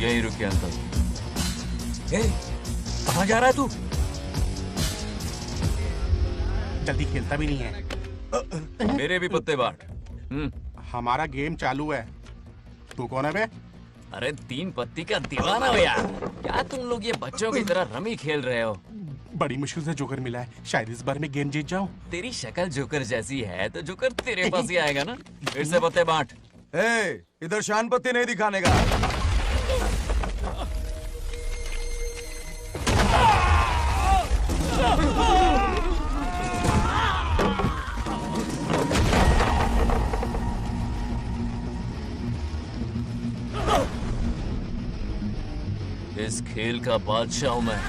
यही रुके अंकल। कहाँ जा रहा है तू? जल्दी खेलता भी नहीं है। मेरे भी पत्ते बांट। हमारा गेम चालू है। तू कौन है बे? अरे 3 पत्ती का दीवाना हो यार। क्या तुम लोग ये बच्चों की तरह रमी खेल रहे हो? बड़ी मुश्किल से जोकर मिला है, शायद इस बार मैं गेम जीत जाऊं। तेरी शक्ल जोकर जैसी है तो जोकर तेरे पास ही आएगा ना। फिर से पत्ते बांट। इधर शान पत्ती नहीं दिखाने का। इस खेल का बादशाह हूं मैं।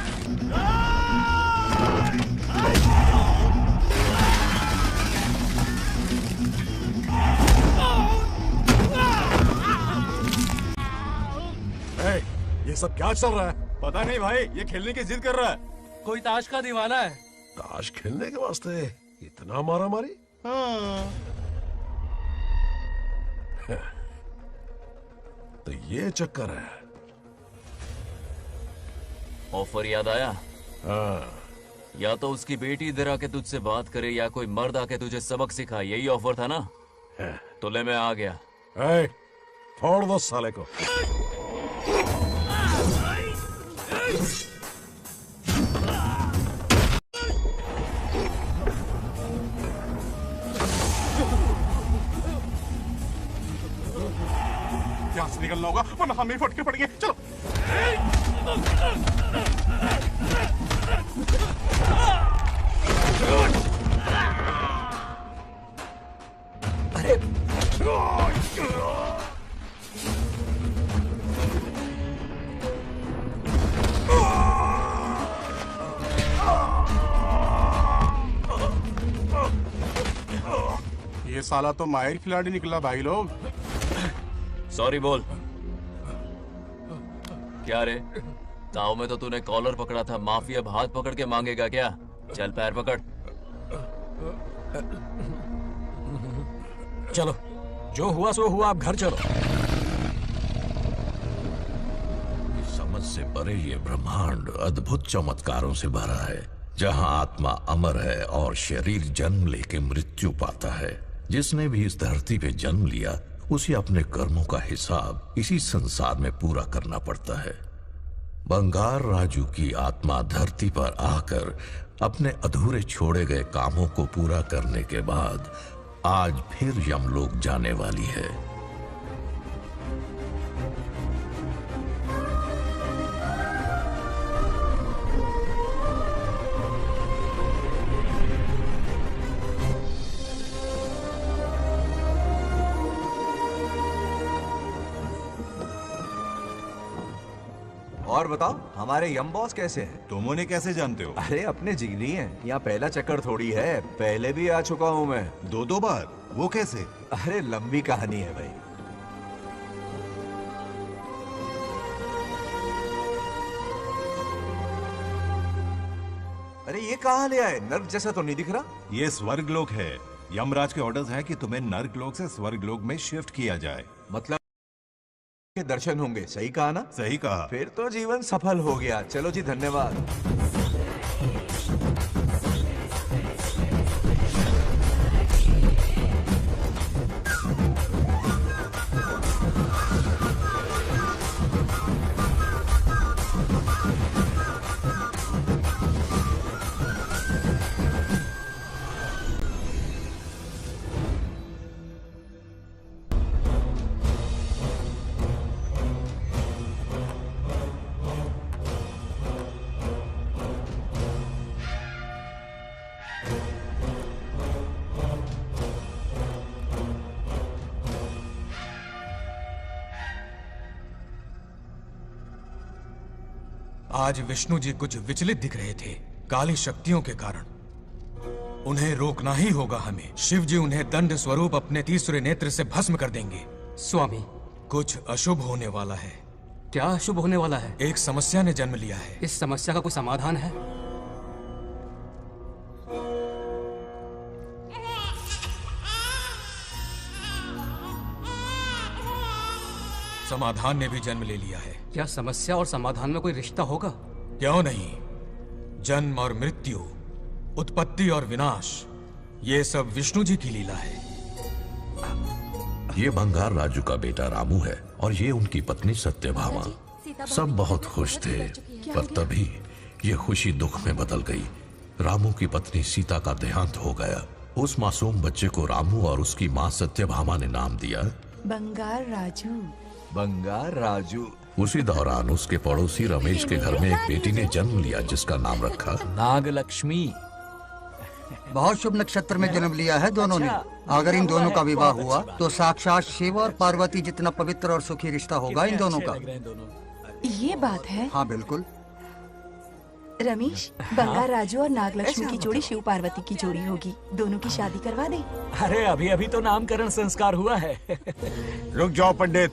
ये सब क्या चल रहा है? पता नहीं भाई, ये खेलने की जिद कर रहा है। कोई ताश का दीवाना है। ताश खेलने के वास्ते इतना मारा मारी? तो ये चक्कर है। ऑफर याद आया? हाँ। या तो उसकी बेटी इधर आके तुझसे बात करे या कोई मर्द आके तुझे सबक सिखाए, यही ऑफर था ना? तो ले मैं आ गया। फोड़ दो साले को। यहाँ से निकलना होगा वरना हम ही फटके पड़ेंगे। चलो। अरे ये साला तो माहिर खिलाड़ी निकला भाई लोग। सॉरी बोल। क्या रे, गाँव में तो तूने कॉलर पकड़ा था, माफिया अब हाथ पकड़ के मांगेगा क्या? चल पैर पकड़। चलो, जो हुआ सो हुआ, आप घर चलो। समझ से परे ये ब्रह्मांड अद्भुत चमत्कारों से भरा है, जहां आत्मा अमर है और शरीर जन्म लेके मृत्यु पाता है। जिसने भी इस धरती पे जन्म लिया उसे अपने कर्मों का हिसाब इसी संसार में पूरा करना पड़ता है। बंगार राजू की आत्मा धरती पर आकर अपने अधूरे छोड़े गए कामों को पूरा करने के बाद आज फिर यमलोक जाने वाली है। और बताओ, हमारे यम बॉस कैसे हैं? तुम उन्हें कैसे जानते हो? अरे अपने जिगरी हैं, यहाँ पहला चक्कर थोड़ी है, पहले भी आ चुका हूँ मैं। 2 बार? वो कैसे? अरे लंबी कहानी है भाई। अरे ये कहाँ ले आए? नर्क जैसा तो नहीं दिख रहा। ये स्वर्गलोक है। यमराज के ऑर्डर्स है कि तुम्हें नर्कलोक से स्वर्गलोक में शिफ्ट किया जाए। मतलब के दर्शन होंगे, सही कहा ना? सही कहा। फिर तो जीवन सफल हो गया। चलो जी, धन्यवाद। आज विष्णु जी कुछ विचलित दिख रहे थे, काली शक्तियों के कारण। उन्हें रोकना ही होगा हमें। शिव जी उन्हें दंड स्वरूप अपने तीसरे नेत्र से भस्म कर देंगे। स्वामी, कुछ अशुभ होने वाला है। क्या अशुभ होने वाला है? एक समस्या ने जन्म लिया है। इस समस्या का कोई समाधान है? समाधान ने भी जन्म ले लिया है। क्या समस्या और समाधान में कोई रिश्ता होगा? क्यों नहीं? जन्म और मृत्यु, उत्पत्ति और विनाश, ये सब विष्णु जी की लीला है। ये बंगार राजू का बेटा रामू है और ये उनकी पत्नी सत्यभामा। सब बहुत खुश थे, पर तभी ये खुशी दुख में बदल गई। रामू की पत्नी सीता का देहांत हो गया। उस मासूम बच्चे को रामू और उसकी माँ सत्यभामा ने नाम दिया बंगार राजू। बंगार राजू। उसी दौरान उसके पड़ोसी रमेश के घर में एक बेटी ने जन्म लिया जिसका नाम रखा नागलक्ष्मी। बहुत शुभ नक्षत्र में जन्म लिया है दोनों ने। अगर इन दोनों का विवाह हुआ तो साक्षात शिव और पार्वती जितना पवित्र और सुखी रिश्ता होगा इन दोनों का। ये बात है। हाँ बिल्कुल। रमेश, बंगार राजू और नागलक्ष्मी की जोड़ी शिव पार्वती की जोड़ी होगी। दोनों की शादी करवा दे। अरे अभी अभी तो नामकरण संस्कार हुआ है। रुक जाओ पंडित,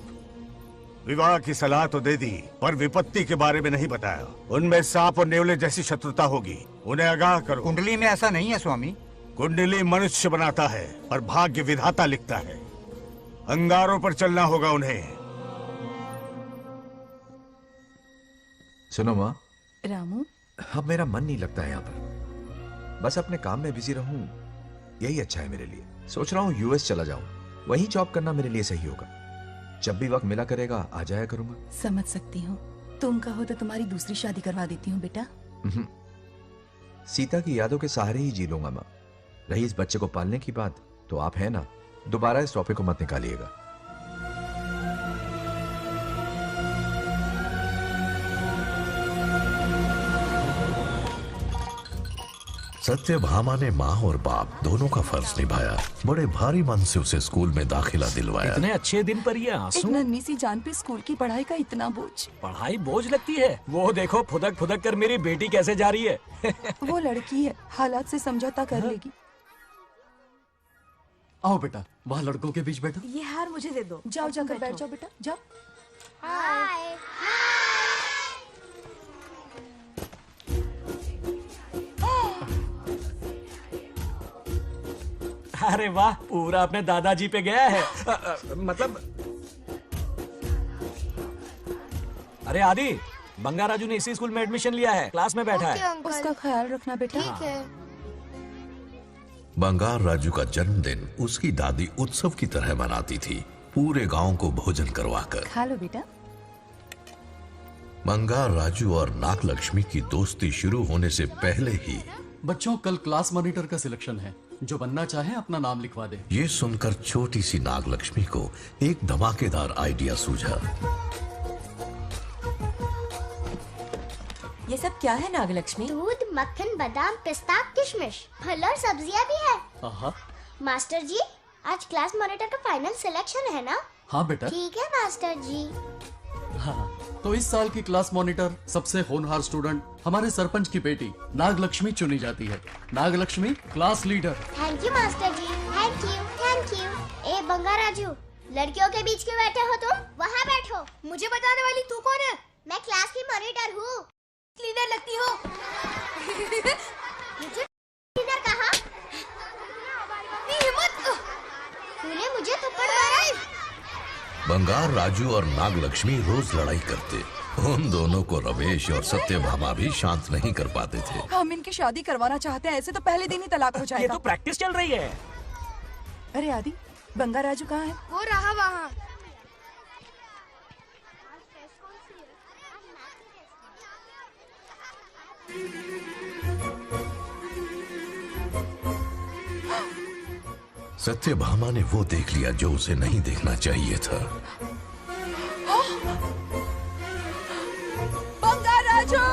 विवाह की सलाह तो दे दी पर विपत्ति के बारे में नहीं बताया। उनमें सांप और नेवले जैसी शत्रुता होगी, उन्हें आगाह करो। कुंडली में ऐसा नहीं है स्वामी। कुंडली मनुष्य बनाता है और भाग्य विधाता लिखता है। अंगारों पर चलना होगा उन्हें। सुनो माँ, रामू, अब मेरा मन नहीं लगता है यहाँ पर। बस अपने काम में बिजी रहूं, यही अच्छा है मेरे लिए। सोच रहा हूँ यूएस चला जाऊं, वहीं जॉब करना मेरे लिए सही होगा। जब भी वक्त मिला करेगा आ जाया करूंगा। समझ सकती हूँ। तुम कहो तो तुम्हारी दूसरी शादी करवा देती हूँ बेटा। सीता की यादों के सहारे ही जी लूंगा माँ। रही इस बच्चे को पालने की बात, तो आप है ना, दोबारा इस टॉपिक को मत निकालिएगा। सत्यभामा ने माँ और बाप दोनों का फर्ज निभाया। बड़े भारी मन से उसे स्कूल में दाखिला दिलवाया। इतने अच्छे दिन पर ये आंसू। एक नन्ही सी जान पे स्कूल की पढ़ाई का इतना बोझ। पढ़ाई बोझ लगती है? वो देखो फुदक फुदक कर मेरी बेटी कैसे जा रही है। वो लड़की है, हालात से समझौता कर लेगी। आओ बेटा, वहाँ लड़कों के बीच बैठो। ये हार मुझे दे दो। जाओ जाकर बैठ जाओ बेटा, जाओ। हाय। अरे वाह, पूरा अपने दादाजी पे गया है। मतलब अरे आदि, बंगार राजू ने इसी स्कूल में एडमिशन लिया है, क्लास में बैठा है। उसका ख्याल रखना बेटा। ठीक है। बंगार राजू का जन्मदिन उसकी दादी उत्सव की तरह मनाती थी, पूरे गांव को भोजन करवाकर। खा लो बेटा। बंगार राजू और नागलक्ष्मी की दोस्ती शुरू होने से पहले ही बच्चों, कल क्लास मॉनिटर का सिलेक्शन है। जो बनना चाहे अपना नाम लिखवा दे। ये सुनकर छोटी सी नागलक्ष्मी को एक धमाकेदार आइडिया सूझा। ये सब क्या है नागलक्ष्मी? दूध, मक्खन, बादाम, पिस्ता, किशमिश, फल और सब्जियां भी है। मास्टर जी, आज क्लास मॉनिटर का फाइनल सिलेक्शन है ना? हाँ बेटा। ठीक है मास्टर जी। हाँ, तो इस साल की क्लास मॉनिटर सबसे होनहार स्टूडेंट हमारे सरपंच की बेटी नागलक्ष्मी चुनी जाती है। Nagalakshmi class leader. Thank you master ji, thank you thank you. ए बंगार राजू, लड़कियों के बीच क्यों बैठे हो तुम? वहाँ बैठो। मुझे बताने वाली तू कौन है? मैं क्लास की मॉनिटर हूँ। लीडर लगती हो। मुझे लीडर कहा? तूने मुझे थप्पड़ मारा। बंगार राजू और नागलक्ष्मी रोज लड़ाई करते। उन दोनों को रमेश और सत्यभामा भी शांत नहीं कर पाते थे। हम इनकी शादी करवाना चाहते हैं, ऐसे तो पहले दिन ही तलाक हो जाएगा। ये तो प्रैक्टिस चल रही है। अरे आदि, बंगार राजू कहाँ है? वो रहा वहाँ। सत्यभामा ने वो देख लिया जो उसे नहीं देखना चाहिए था। बंगार राजू!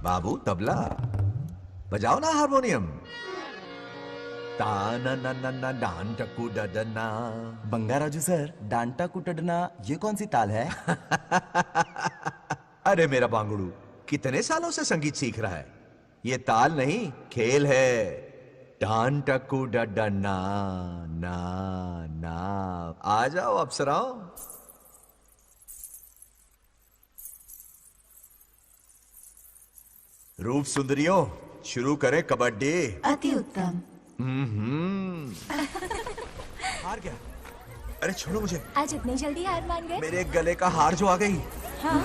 बाबू तबला बजाओ ना, हारमोनियम। ताना ना ना ना डान टकू डडना। बंगाराजू सर, डांटा कुटडना ये कौन सी ताल है? अरे मेरा बांगड़ू, कितने सालों से संगीत सीख रहा है? ये ताल नहीं, खेल है। डान टकू डडना ना ना। आ जाओ अप्सराओ। रूप सुंदरियों, शुरू करें कबड्डी। अति उत्तम। हार गया। अरे छोड़ो मुझे। आज इतनी जल्दी हार मान गए? मेरे गले का हार जो आ गई। हाँ।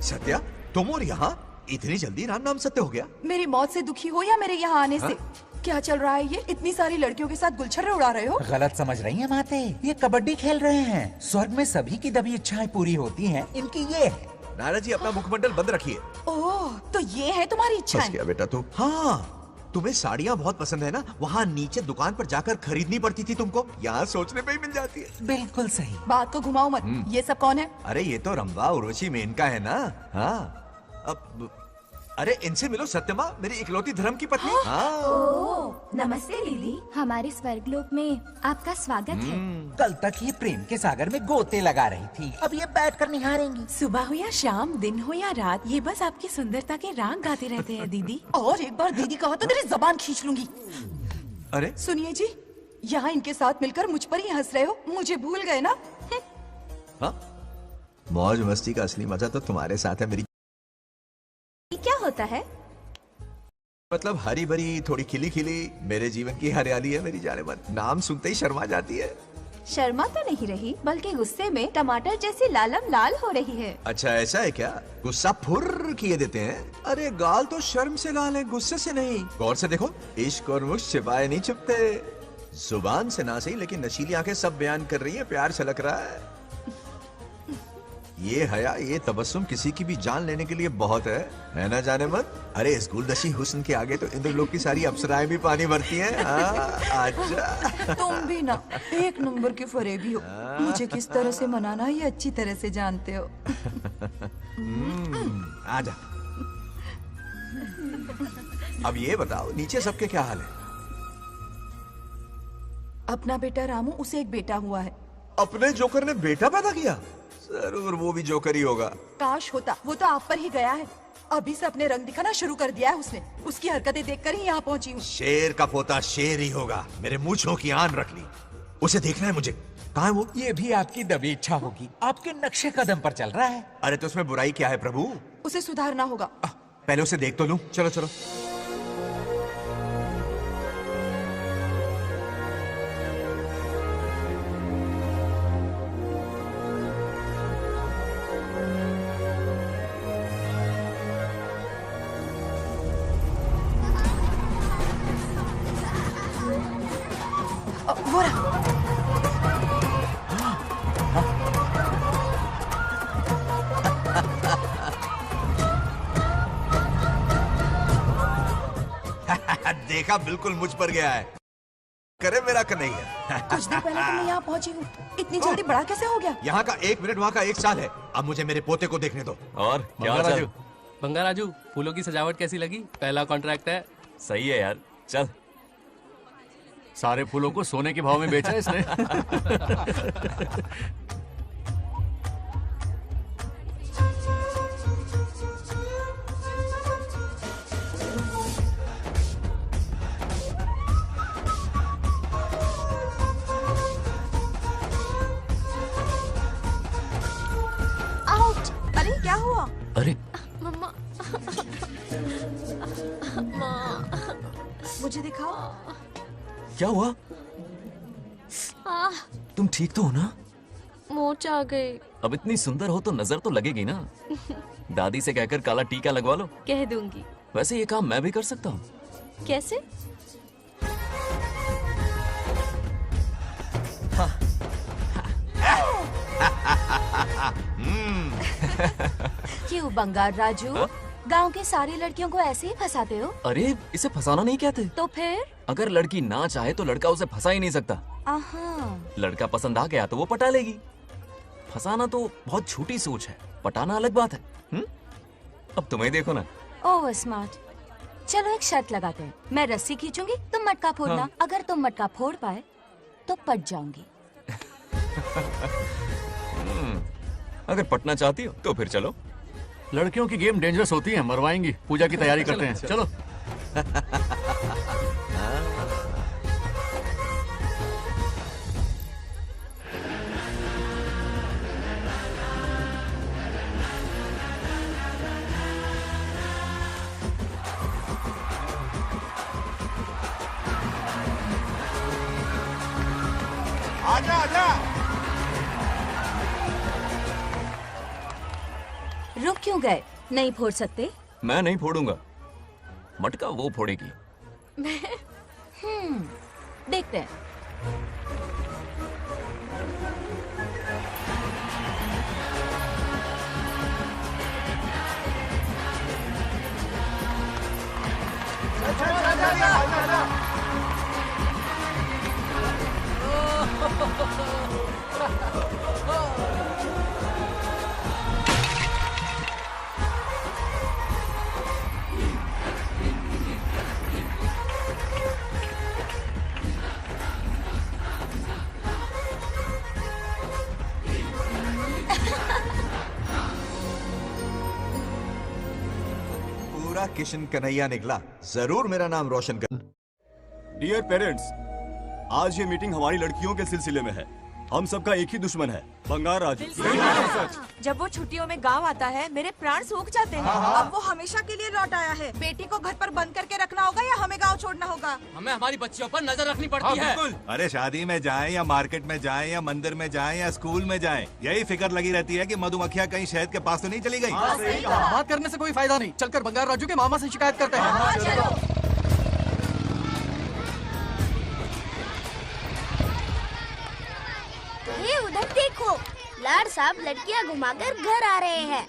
सत्या, तुम और यहाँ इतनी जल्दी राम नाम सत्य हो गया? मेरी मौत से दुखी हो या मेरे यहाँ आने से? क्या चल रहा है ये? इतनी सारी लड़कियों के साथ गुलछर्रे उड़ा रहे हो? गलत समझ रही हैं माते, ये कबड्डी खेल रहे हैं। स्वर्ग में सभी की दबी इच्छाएं पूरी होती हैं, इनकी ये है। नारा जी, अपना मुखमंडल बंद रखिए। ओह, तो ये है तुम्हारी इच्छाएं? बस क्या बेटा तू? हाँ, तुम्हें साड़ियाँ बहुत पसंद है ना? वहाँ नीचे दुकान पर जाकर खरीदनी पड़ती थी तुमको, यहाँ सोचने पे ही मिल जाती है। बिल्कुल सही। बात को घुमाओ मत। ये सब कौन है? अरे ये तो रंबा उर्वशी मेनका है ना। हाँ, अब अरे इनसे मिलो सत्यमा, मेरी इकलौती धर्म की पत्नी। हाँ। नमस्ते दीदी, हमारे स्वर्गलोक में आपका स्वागत है। कल तक ये प्रेम के सागर में गोते लगा रही थी, अब ये बैठकर निहारेंगी। सुबह हो या शाम, दिन हो या रात, ये बस आपकी सुंदरता के राग गाते रहते हैं दीदी। और एक बार दीदी कहा तो तेरी जबान खींच लूंगी। अरे सुनिए जी, यहाँ इनके साथ मिलकर मुझ पर ही हंस रहे हो, मुझे भूल गए ना? हाँ? मौज मस्ती का असली मजा तो तुम्हारे साथ है मेरी। क्या होता है? मतलब हरी भरी थोड़ी खिली खिली मेरे जीवन की हरियाली है मेरी जाने मन। नाम सुनते ही शर्मा जाती है। शर्मा तो नहीं रही, बल्कि गुस्से में टमाटर जैसी लालम लाल हो रही है। अच्छा ऐसा है क्या? गुस्सा फुर्र किए देते हैं। अरे गाल तो शर्म से लाल है, गुस्से से नहीं। गौर से देखो, इश्क और मुश्क छिपाए नहीं छुपते। जुबान से ना सही, लेकिन नशीली आंखें सब बयान कर रही है, प्यार छलक रहा है। ये हया, ये तबस्सुम किसी की भी जान लेने के लिए बहुत है ना जाने मन? अरे इस गुलदशी हुस्न के आगे तो इंद्रलोक की सारी अप्सराएं भी पानी भरती हैं। आजा। तुम भी ना एक नंबर के फरेबी हो। मुझे किस तरह से मनाना ये अच्छी तरह से जानते हो। आजा। अब ये बताओ, नीचे सबके क्या हाल है? अपना बेटा रामू, उसे एक बेटा हुआ है। अपने जोकर ने बेटा पैदा किया? जरूर वो भी जोकर ही होगा। काश होता, वो तो आप पर ही गया है। अभी से अपने रंग दिखाना शुरू कर दिया है उसने। उसकी हरकतें देखकर ही यहाँ पहुंची हूँ। शेर का पोता शेर ही होगा। मेरे मूंछों की आन रख ली। उसे देखना है मुझे। कहाँ है वो? ये भी आपकी दबी इच्छा होगी, आपके नक्शे कदम पर चल रहा है। अरे तो उसमें बुराई क्या है प्रभु? उसे सुधारना होगा। पहले उसे देख तो लूं। चलो चलो। वो रहा। देखा, बिल्कुल मुझ पर गया है। करे मेरा कन्हैया। कुछ देर पहले तो मैं यहाँ पहुंची हूँ। इतनी जल्दी बड़ा कैसे हो गया? यहाँ का 1 मिनट, वहाँ का 1 साल है। अब मुझे मेरे पोते को देखने दो। और क्या बंगाराजू, बंगाराजू, फूलों की सजावट कैसी लगी? पहला कॉन्ट्रैक्ट है। सही है यार, चल। सारे फूलों को सोने के भाव में बेचा है इसने। आउट! अरे क्या हुआ? अरे मम्मा। मुझे दिखाओ। क्या हुआ? तुम ठीक तो हो ना? मोच आ गई। अब इतनी सुंदर हो तो नजर तो लगेगी ना। दादी से कहकर काला टीका लगवा लो। कह दूंगी। वैसे ये काम मैं भी कर सकता हूँ। कैसे? क्यों बंगार राजू? गांव की सारी लड़कियों को ऐसे ही फंसाते हो? अरे इसे फंसाना नहीं कहते। तो फिर? अगर लड़की ना चाहे तो लड़का उसे फंसा ही नहीं सकता। लड़का पसंद आ गया तो वो पटा लेगी। फंसाना तो बहुत छोटी सोच है, पटाना अलग बात है। अब तुम्हें देखो ना। Over smart. चलो एक शर्त लगाते हैं, मैं रस्सी खींचूंगी, तुम मटका फोड़ना। हाँ। अगर तुम मटका फोड़ पाए तो पट जाऊंगी। अगर पटना चाहती हो तो फिर चलो। लड़कियों की गेम डेंजरस होती है, मरवाएंगी। पूजा की तैयारी करते हैं, चलो। आजा आजा। रुक क्यों गए? नहीं फोड़ सकते? मैं नहीं फोड़ूंगा, मटका वो फोड़ेगी। देखते हैं। पूरा किशन कन्हैया निकला, जरूर मेरा नाम रोशन कर। डियर पेरेंट्स, आज ये मीटिंग हमारी लड़कियों के सिलसिले में है। हम सबका एक ही दुश्मन है, बंगार राजू। जब वो छुट्टियों में गांव आता है मेरे प्राण सूख जाते हैं। अब वो हमेशा के लिए लौट आया है। बेटी को घर पर बंद करके रखना होगा या हमें गांव छोड़ना होगा? हमें हमारी बच्चियों पर नजर रखनी पड़ती है। अरे शादी में जाएं या मार्केट में जाएं या मंदिर में जाएं या स्कूल में जाएं, यही फिक्र लगी रहती है कि मधुमक्खियां कहीं शहद के पास तो नहीं चली गई। बात करने से कोई फायदा नहीं, चलकर बंगार राजू के मामा से शिकायत करते हैं। ये उधर देखो, लाड साहब लड़कियां घुमाकर घर आ रहे हैं।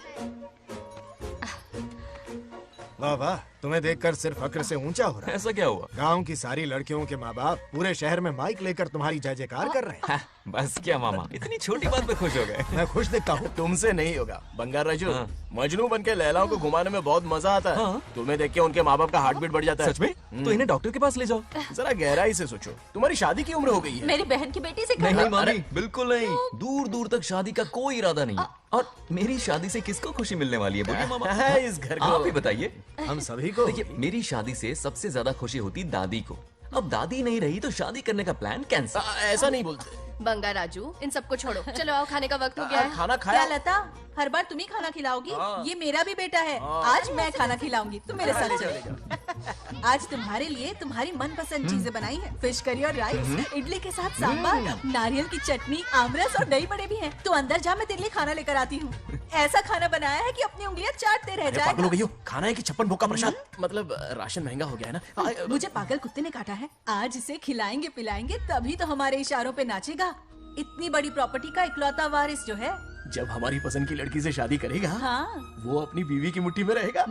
वाह वाह, तुम्हें देखकर सिर्फ फक्र से ऊंचा हो रहा है। ऐसा क्या हुआ? गांव की सारी लड़कियों के माँ बाप पूरे शहर में माइक लेकर तुम्हारी जय जयकार कर रहे हैं। बस क्या मामा, इतनी छोटी बात पे खुश हो गए। मैं खुश दिखता हूँ। तुमसे नहीं होगा बंगार राजू। हाँ। मजनू बन के लैलाओं को घुमाने में बहुत मजा आता है। हाँ। तुम्हें देख के उनके माँ बाप का हार्ट बीट बढ़ जाता है। सच में? तो इन्हें डॉक्टर के पास ले जाओ। जरा गहराई से सोचो, तुम्हारी शादी की उम्र हो गई है। मेरी बहन की बेटी से नहीं मामी, बिल्कुल नहीं। दूर दूर तक शादी का कोई इरादा नहीं है। और मेरी शादी से किसको खुशी मिलने वाली है बोलिए मामा? इस घर को आप ही बताइए। हम सभी को। देखिए, मेरी शादी से सबसे ज्यादा खुशी होती दादी को। अब दादी नहीं रही तो शादी करने का प्लान कैंसिल। ऐसा नहीं बोलते। बंगार राजू, इन सबको छोड़ो, चलो आओ, खाने का वक्त हो गया है। खाना खाया? क्या लता, हर बार तुम ही खाना खिलाओगी? हाँ। ये मेरा भी बेटा है। आज मैं खाना खिलाऊंगी, तुम मेरे साथ चलो। आज तुम्हारे लिए तुम्हारी मनपसंद चीजें बनाई हैं। फिश करी और राइस, इडली के साथ सांभर, नारियल की चटनी, आमरस और दही बड़े भी हैं। तो अंदर जा, मैं तेरे लिए खाना लेकर आती हूँ। ऐसा खाना बनाया है कि अपनी उंगलियां चाटते रह जाएगा। पागल हो गई हो, खाना है कि 56 भोग का प्रसाद? मतलब राशन महंगा हो गया है ना। मुझे पागल कुत्ते ने काटा है। आज इसे खिलाएंगे पिलाएंगे तभी तो हमारे इशारों पे नाचेगा। इतनी बड़ी प्रॉपर्टी का इकलौता वारिस जो है। जब हमारी पसंद की लड़की से शादी करेगा, हाँ। वो अपनी बीवी की मुट्ठी में रहेगा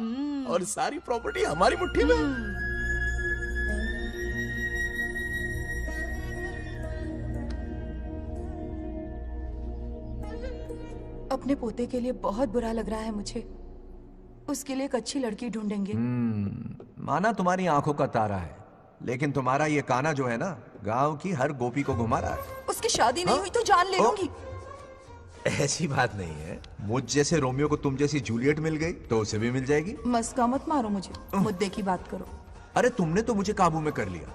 और सारी प्रॉपर्टी हमारी मुट्ठी में। अपने पोते के लिए बहुत बुरा लग रहा है मुझे। उसके लिए एक अच्छी लड़की ढूंढेंगे। माना तुम्हारी आंखों का तारा है, लेकिन तुम्हारा ये काना जो है ना, गांव की हर गोपी को घुमा रहा है। उसकी शादी नहीं हुई तो जान ले लूंगी। ऐसी बात नहीं है। मुझ जैसे रोमियो को तुम जैसी जूलियट मिल गई तो उसे भी मिल जाएगी। मस्का मत मारो मुझे, मुद्दे की बात करो। अरे तुमने तो मुझे काबू में कर लिया,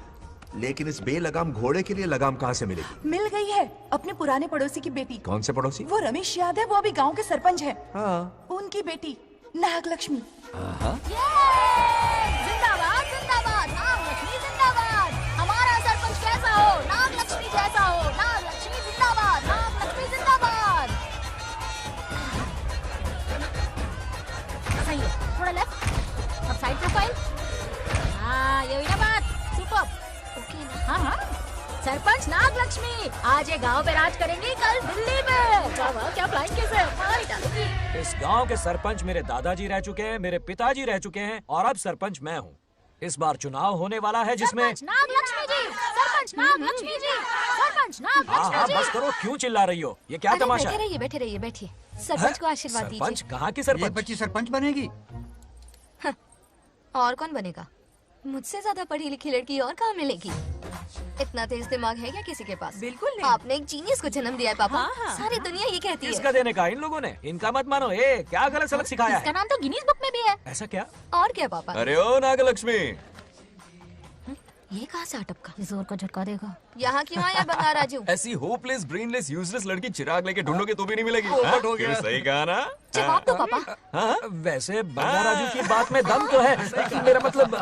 लेकिन इस बेलगाम घोड़े के लिए लगाम कहाँ से मिलेगी? मिल गई है, अपने पुराने पड़ोसी की बेटी। कौन से पड़ोसी? वो रमेश याद है, वो अभी गांव के सरपंच है। हाँ। उनकी बेटी नागलक्ष्मी। जिंदाबाद जिंदाबाद, नागलक्ष्मी जिंदाबाद। हमारा सरपंच कैसा हो? नागलक्ष्मी जैसा हो। नागलक्ष्मी जिंदाबाद, नागलक्ष्मी जिंदाबाद। सही है, थोड़ा लेफ्ट, अब साइड प्रोफाइल। हाँ, ये हुई ना बात। सुपर। ओके ना? हाँ हाँ। सरपंच नागलक्ष्मी आज ये गांव पे राज करेंगी, कल दिल्ली में। क्या फ्लाइंग किस है? मारी डालूंगी। इस गांव के सरपंच मेरे दादाजी रह चुके हैं, मेरे पिताजी रह चुके हैं और अब सरपंच मैं हूँ। इस बार चुनाव होने वाला है जिसमें नागलक्ष्मी जी, सरपंच नागलक्ष्मी जी, सरपंच नागलक्ष्मी जी। बस करो, क्यों चिल्ला रही हो? ये क्या तमाशा है? बैठे रहिए बैठिए। सरपंच को आशीर्वाद दीजिए। सरपंच? कहाँ की सरपंच? ये बच्ची सरपंच बनेगी। और कौन बनेगा? मुझसे ज्यादा पढ़ी लिखी लड़की और कहाँ मिलेगी? इतना तेज दिमाग है क्या किसी के पास? बिल्कुल नहीं। आपने एक जीनियस को जन्म दिया है पापा। हाँ। सारी दुनिया ये कहती है। किसका देने का इन लोगों ने? इनका मत मानो। क्या गलत सलत सिखाया इसका है? नाम तो गिनीज बुक में भी है। ऐसा क्या? और क्या पापा? अरे ओ नागलक्ष्मी, ये कहाँ से अटपका? जोर का झटका देगा। यहाँ क्यों आया बंगा राजू? ऐसी होपलेस ब्रेनलेस यूजलेस लड़की चिराग लेके ढूंढोगे तो भी नहीं मिलेगी। पोपट हाँ? हो गया। क्यों, सही कहा ना? जवाब दो पापा। हाँ? वैसे बंगा राजू की बात में दम तो है, लेकिन मेरा मतलब।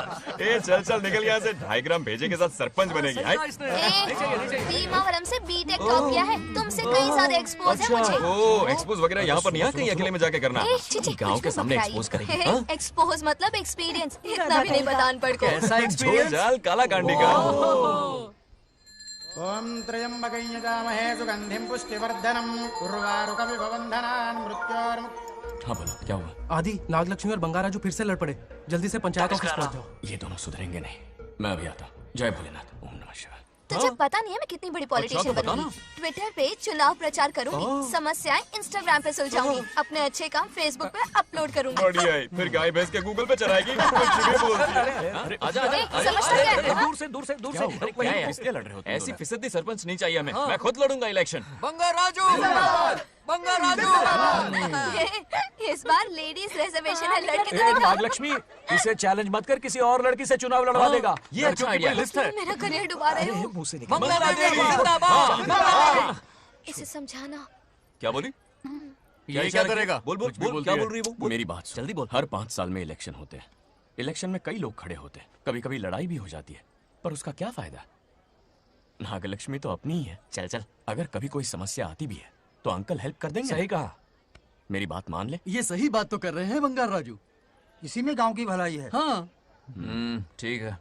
चल निकल यहाँ से। 2.5 ग्राम भेजे के साथ सरपंच बनेगी। भीमावरम से बीटेक टॉप किया है। तुमसे कई सारे एक्सपोज है मुझे। ओ एक्सपोज वगैरह यहाँ पर नहीं, कहीं अकेले में जाके करना। गाँव के सामने एक्सपोज करेगी। हाँ? एक्सपोज मतलब एक्सपीरियंस। इतना भी नहीं पता अनपढ़ को। ऐसा एक्सपीरियंस? जाल काला कांडी का। ओम त्र्यंबकं यजामहे सुगंधिं पुष्टिवर्धनम् उर्वारुकमिव बन्धनान् मृत्योर्मुक्। हाँ बोलो, क्या हुआ? आदि, नागलक्ष्मी और बंगाराजू फिर से लड़ पड़े। जल्दी से पंचायत ऑफिस पहुंच जाओ। ये दोनों सुधरेंगे नहीं। मैं अभी आता हूँ। जय भोलेनाथ। ओम नमः शिवाय। तुझे पता नहीं है मैं कितनी बड़ी पॉलिटिशियन तो बता बनूंगी। ट्विटर पे चुनाव प्रचार करूंगी, समस्याएं इंस्टाग्राम पे सुलझाऊंगी, अपने अच्छे काम फेसबुक पे अपलोड करूंगी। बढ़िया है। फिर गाय भैंस के गूगल पे चराएगी। अरे आजा दूर से। किसके लड़ रहे हो? ऐसी फिसदी सरपंच नहीं चाहिए हमें। मैं खुद लड़ूंगा इलेक्शन। इस बार लेडीज रिजर्वेशन है, लड़के तो दिखाओ। नागलक्ष्मी, इसे चैलेंज मत कर, किसी और लड़की से चुनाव लड़वा देगा। ये अच्छा आइडिया है। मेरा करियर डुबा रहे हो। मुंह से निकल। इसे समझाना। क्या बोली? ये क्या करेगा? बोल क्या बोल रही है वो? मेरी बात जल्दी बोल। हर 5 साल में इलेक्शन होते हैं। इलेक्शन में कई लोग खड़े होते हैं, कभी कभी लड़ाई भी हो जाती है, पर उसका क्या फायदा? नागलक्ष्मी तो अपनी ही है। चल अगर कभी कोई समस्या आती भी है तो अंकल हेल्प कर देंगे। सही कहा। मेरी बात मान ले। ये सही बात तो कर रहे हैं बंगार राजू। इसी में गांव की भलाई है। हाँ ठीक है।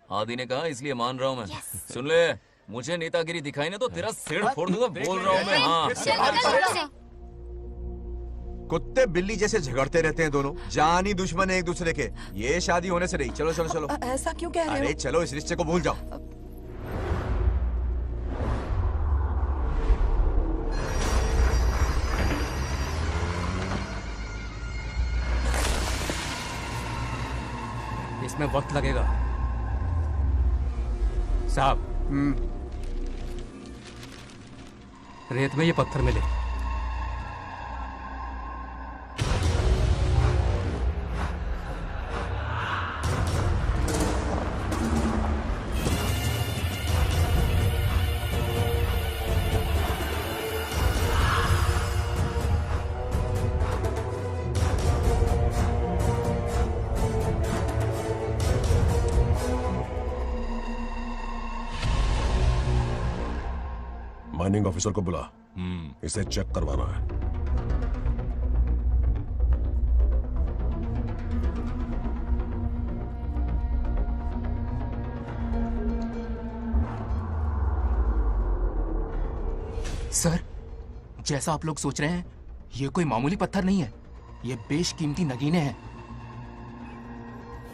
आदि ने कहा इसलिए मान रहा हूँ मैं। सुन ले, मुझे नेतागिरी दिखाई ना तो तेरा सिर फोड़ दूंगा। बोल रहा हूँ मैं। हाँ कुत्ते बिल्ली जैसे झगड़ते रहते हैं दोनों, जानी दुश्मन है एक दूसरे के। ये शादी होने से नहीं। चलो। ऐसा क्यों कह रहे हो? अरे चलो, इस रिश्ते को भूल जाओ। इसमें वक्त लगेगा साहब। रेत में ये पत्थर मिले। माइनिंग ऑफिसर को बुला, इसे चेक करवाना है। सर, जैसा आप लोग सोच रहे हैं, ये कोई मामूली पत्थर नहीं है। ये बेशकीमती नगीने हैं।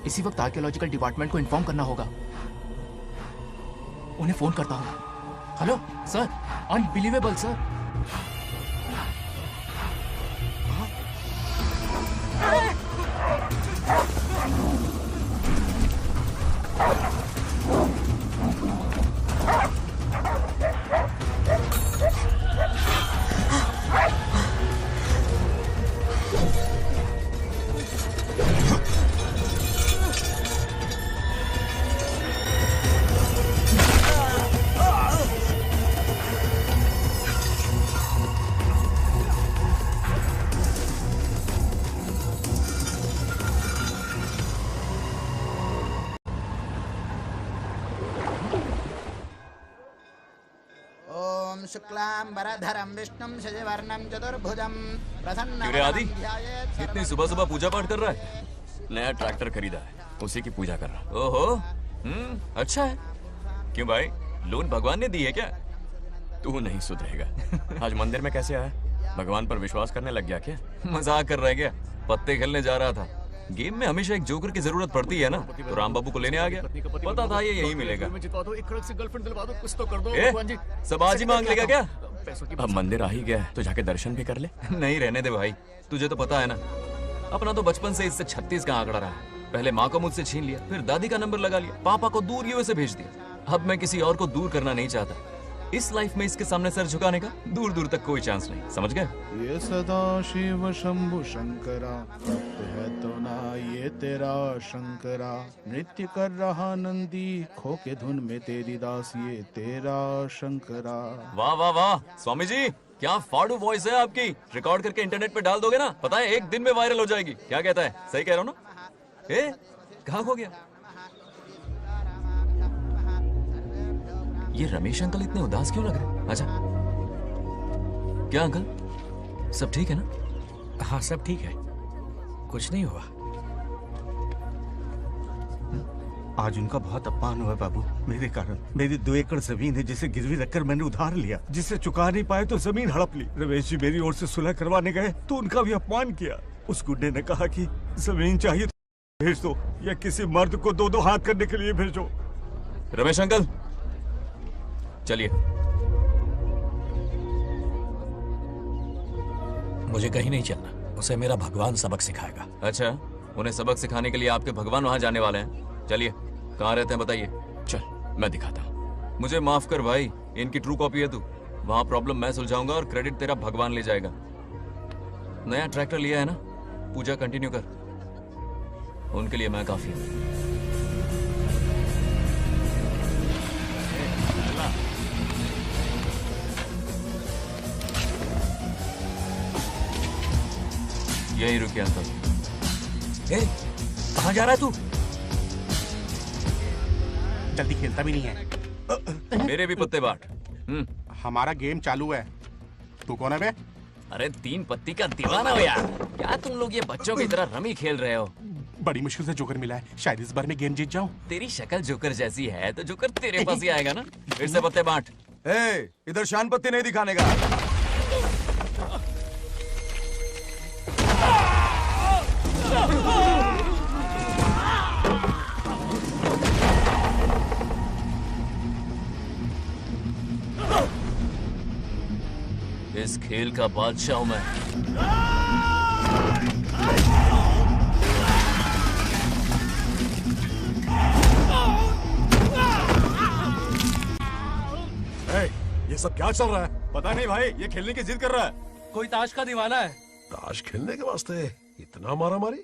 इसी वक्त आर्कियोलॉजिकल डिपार्टमेंट को इन्फॉर्म करना होगा। उन्हें फोन करता हूं। Hello sir, unbelievable sir. शुक्लांबरधरं विष्णुं शशिवर्णं चतुर्भुजं क्यों रे आदि, इतनी सुबह सुबह पूजा पाठ कर रहा है? नया ट्रैक्टर खरीदा है, उसी की पूजा कर रहा। ओहो, अच्छा है। क्यों भाई, लोन भगवान ने दी है क्या? तू नहीं सुधरेगा। आज मंदिर में कैसे आया? भगवान पर विश्वास करने लग गया क्या? मजाक कर रहा है क्या? पत्ते खेलने जा रहा था। गेम में हमेशा एक जोकर की जरूरत पड़ती है ना, तो राम बाबू को लेने आ गया। पता था ये यही मिलेगा। सब आज ही मांग लेगा क्या? अब मंदिर आ ही गया तो जाके दर्शन भी कर ले। नहीं, रहने दे भाई, तुझे तो पता है ना, अपना तो बचपन से इससे 36 का आंकड़ा रहा है। पहले माँ को मुझसे छीन लिया, फिर दादी का नंबर लगा लिया, पापा को दूर यूएसए भेज दिया। अब मैं किसी और को दूर करना नहीं चाहता। इस लाइफ में इसके सामने सर झुकाने का दूर दूर तक कोई चांस नहीं, समझ गए? ये सदा शिव शंभु शंकरा, भक्त है तो ना ये तेरा शंकरा। नृत्य कर रहा नंदी, खो के धुन में तेरी दास, ये तेरा शंकरा। वाह वाह वाह स्वामी जी, क्या फाड़ू वॉइस है आपकी। रिकॉर्ड करके इंटरनेट पे डाल दोगे ना, पता है एक दिन में वायरल हो जाएगी। क्या कहता है, सही कह रहा हूँ ना? ए, कहाँ खो गया ये रमेश अंकल? इतने उदास क्यों लग रहे? अच्छा, क्या अंकल, सब ठीक है ना? हाँ सब ठीक है, कुछ नहीं हुआ। आज उनका बहुत अपमान हुआ बाबू, मेरे कारण। मेरी 2 एकड़ जमीन है जिसे गिरवी रखकर मैंने उधार लिया, जिसे चुका नहीं पाए तो जमीन हड़प ली। रमेश जी मेरी ओर से सुलह करवाने गए तो उनका भी अपमान किया। उस गुंडे ने कहा कि जमीन चाहिए तो भेज दो, या किसी मर्द को 2-2 हाथ करने के लिए भेजो। रमेश अंकल चलिए। मुझे कहीं नहीं चलना, उसे मेरा भगवान सबक सिखाएगा। अच्छा, उन्हें सबक सिखाने के लिए आपके भगवान वहां जाने वाले हैं? चलिए, कहाँ रहते हैं बताइए। चल मैं दिखाता हूँ। मुझे माफ कर भाई, इनकी ट्रू कॉपी है तू। वहां प्रॉब्लम मैं सुलझाऊंगा और क्रेडिट तेरा भगवान ले जाएगा। नया ट्रैक्टर लिया है ना, पूजा कंटिन्यू कर, उनके लिए मैं काफी हूँ। यही रुकिए अंकल। कहाँ जा रहा है तू? जल्दी खेलता भी नहीं है। मेरे भी पत्ते बांट। हमारा गेम चालू है। तू कौन है बे? अरे 3 पत्ती का दीवाना हो यार। क्या तुम लोग ये बच्चों की तरह रमी खेल रहे हो? बड़ी मुश्किल से जोकर मिला है, शायद इस बार में गेम जीत जाऊं। तेरी शक्ल जोकर जैसी है तो जोकर तेरे पास ही आएगा ना। फिर से पत्ते बांट। इधर शान पत्ती नहीं दिखाने का। इस खेल का बादशाह हूं मैं। ये सब क्या चल रहा है? पता नहीं भाई, ये खेलने की जिद कर रहा है। कोई ताश का दीवाना है। ताश खेलने के वास्ते इतना मारा मारी?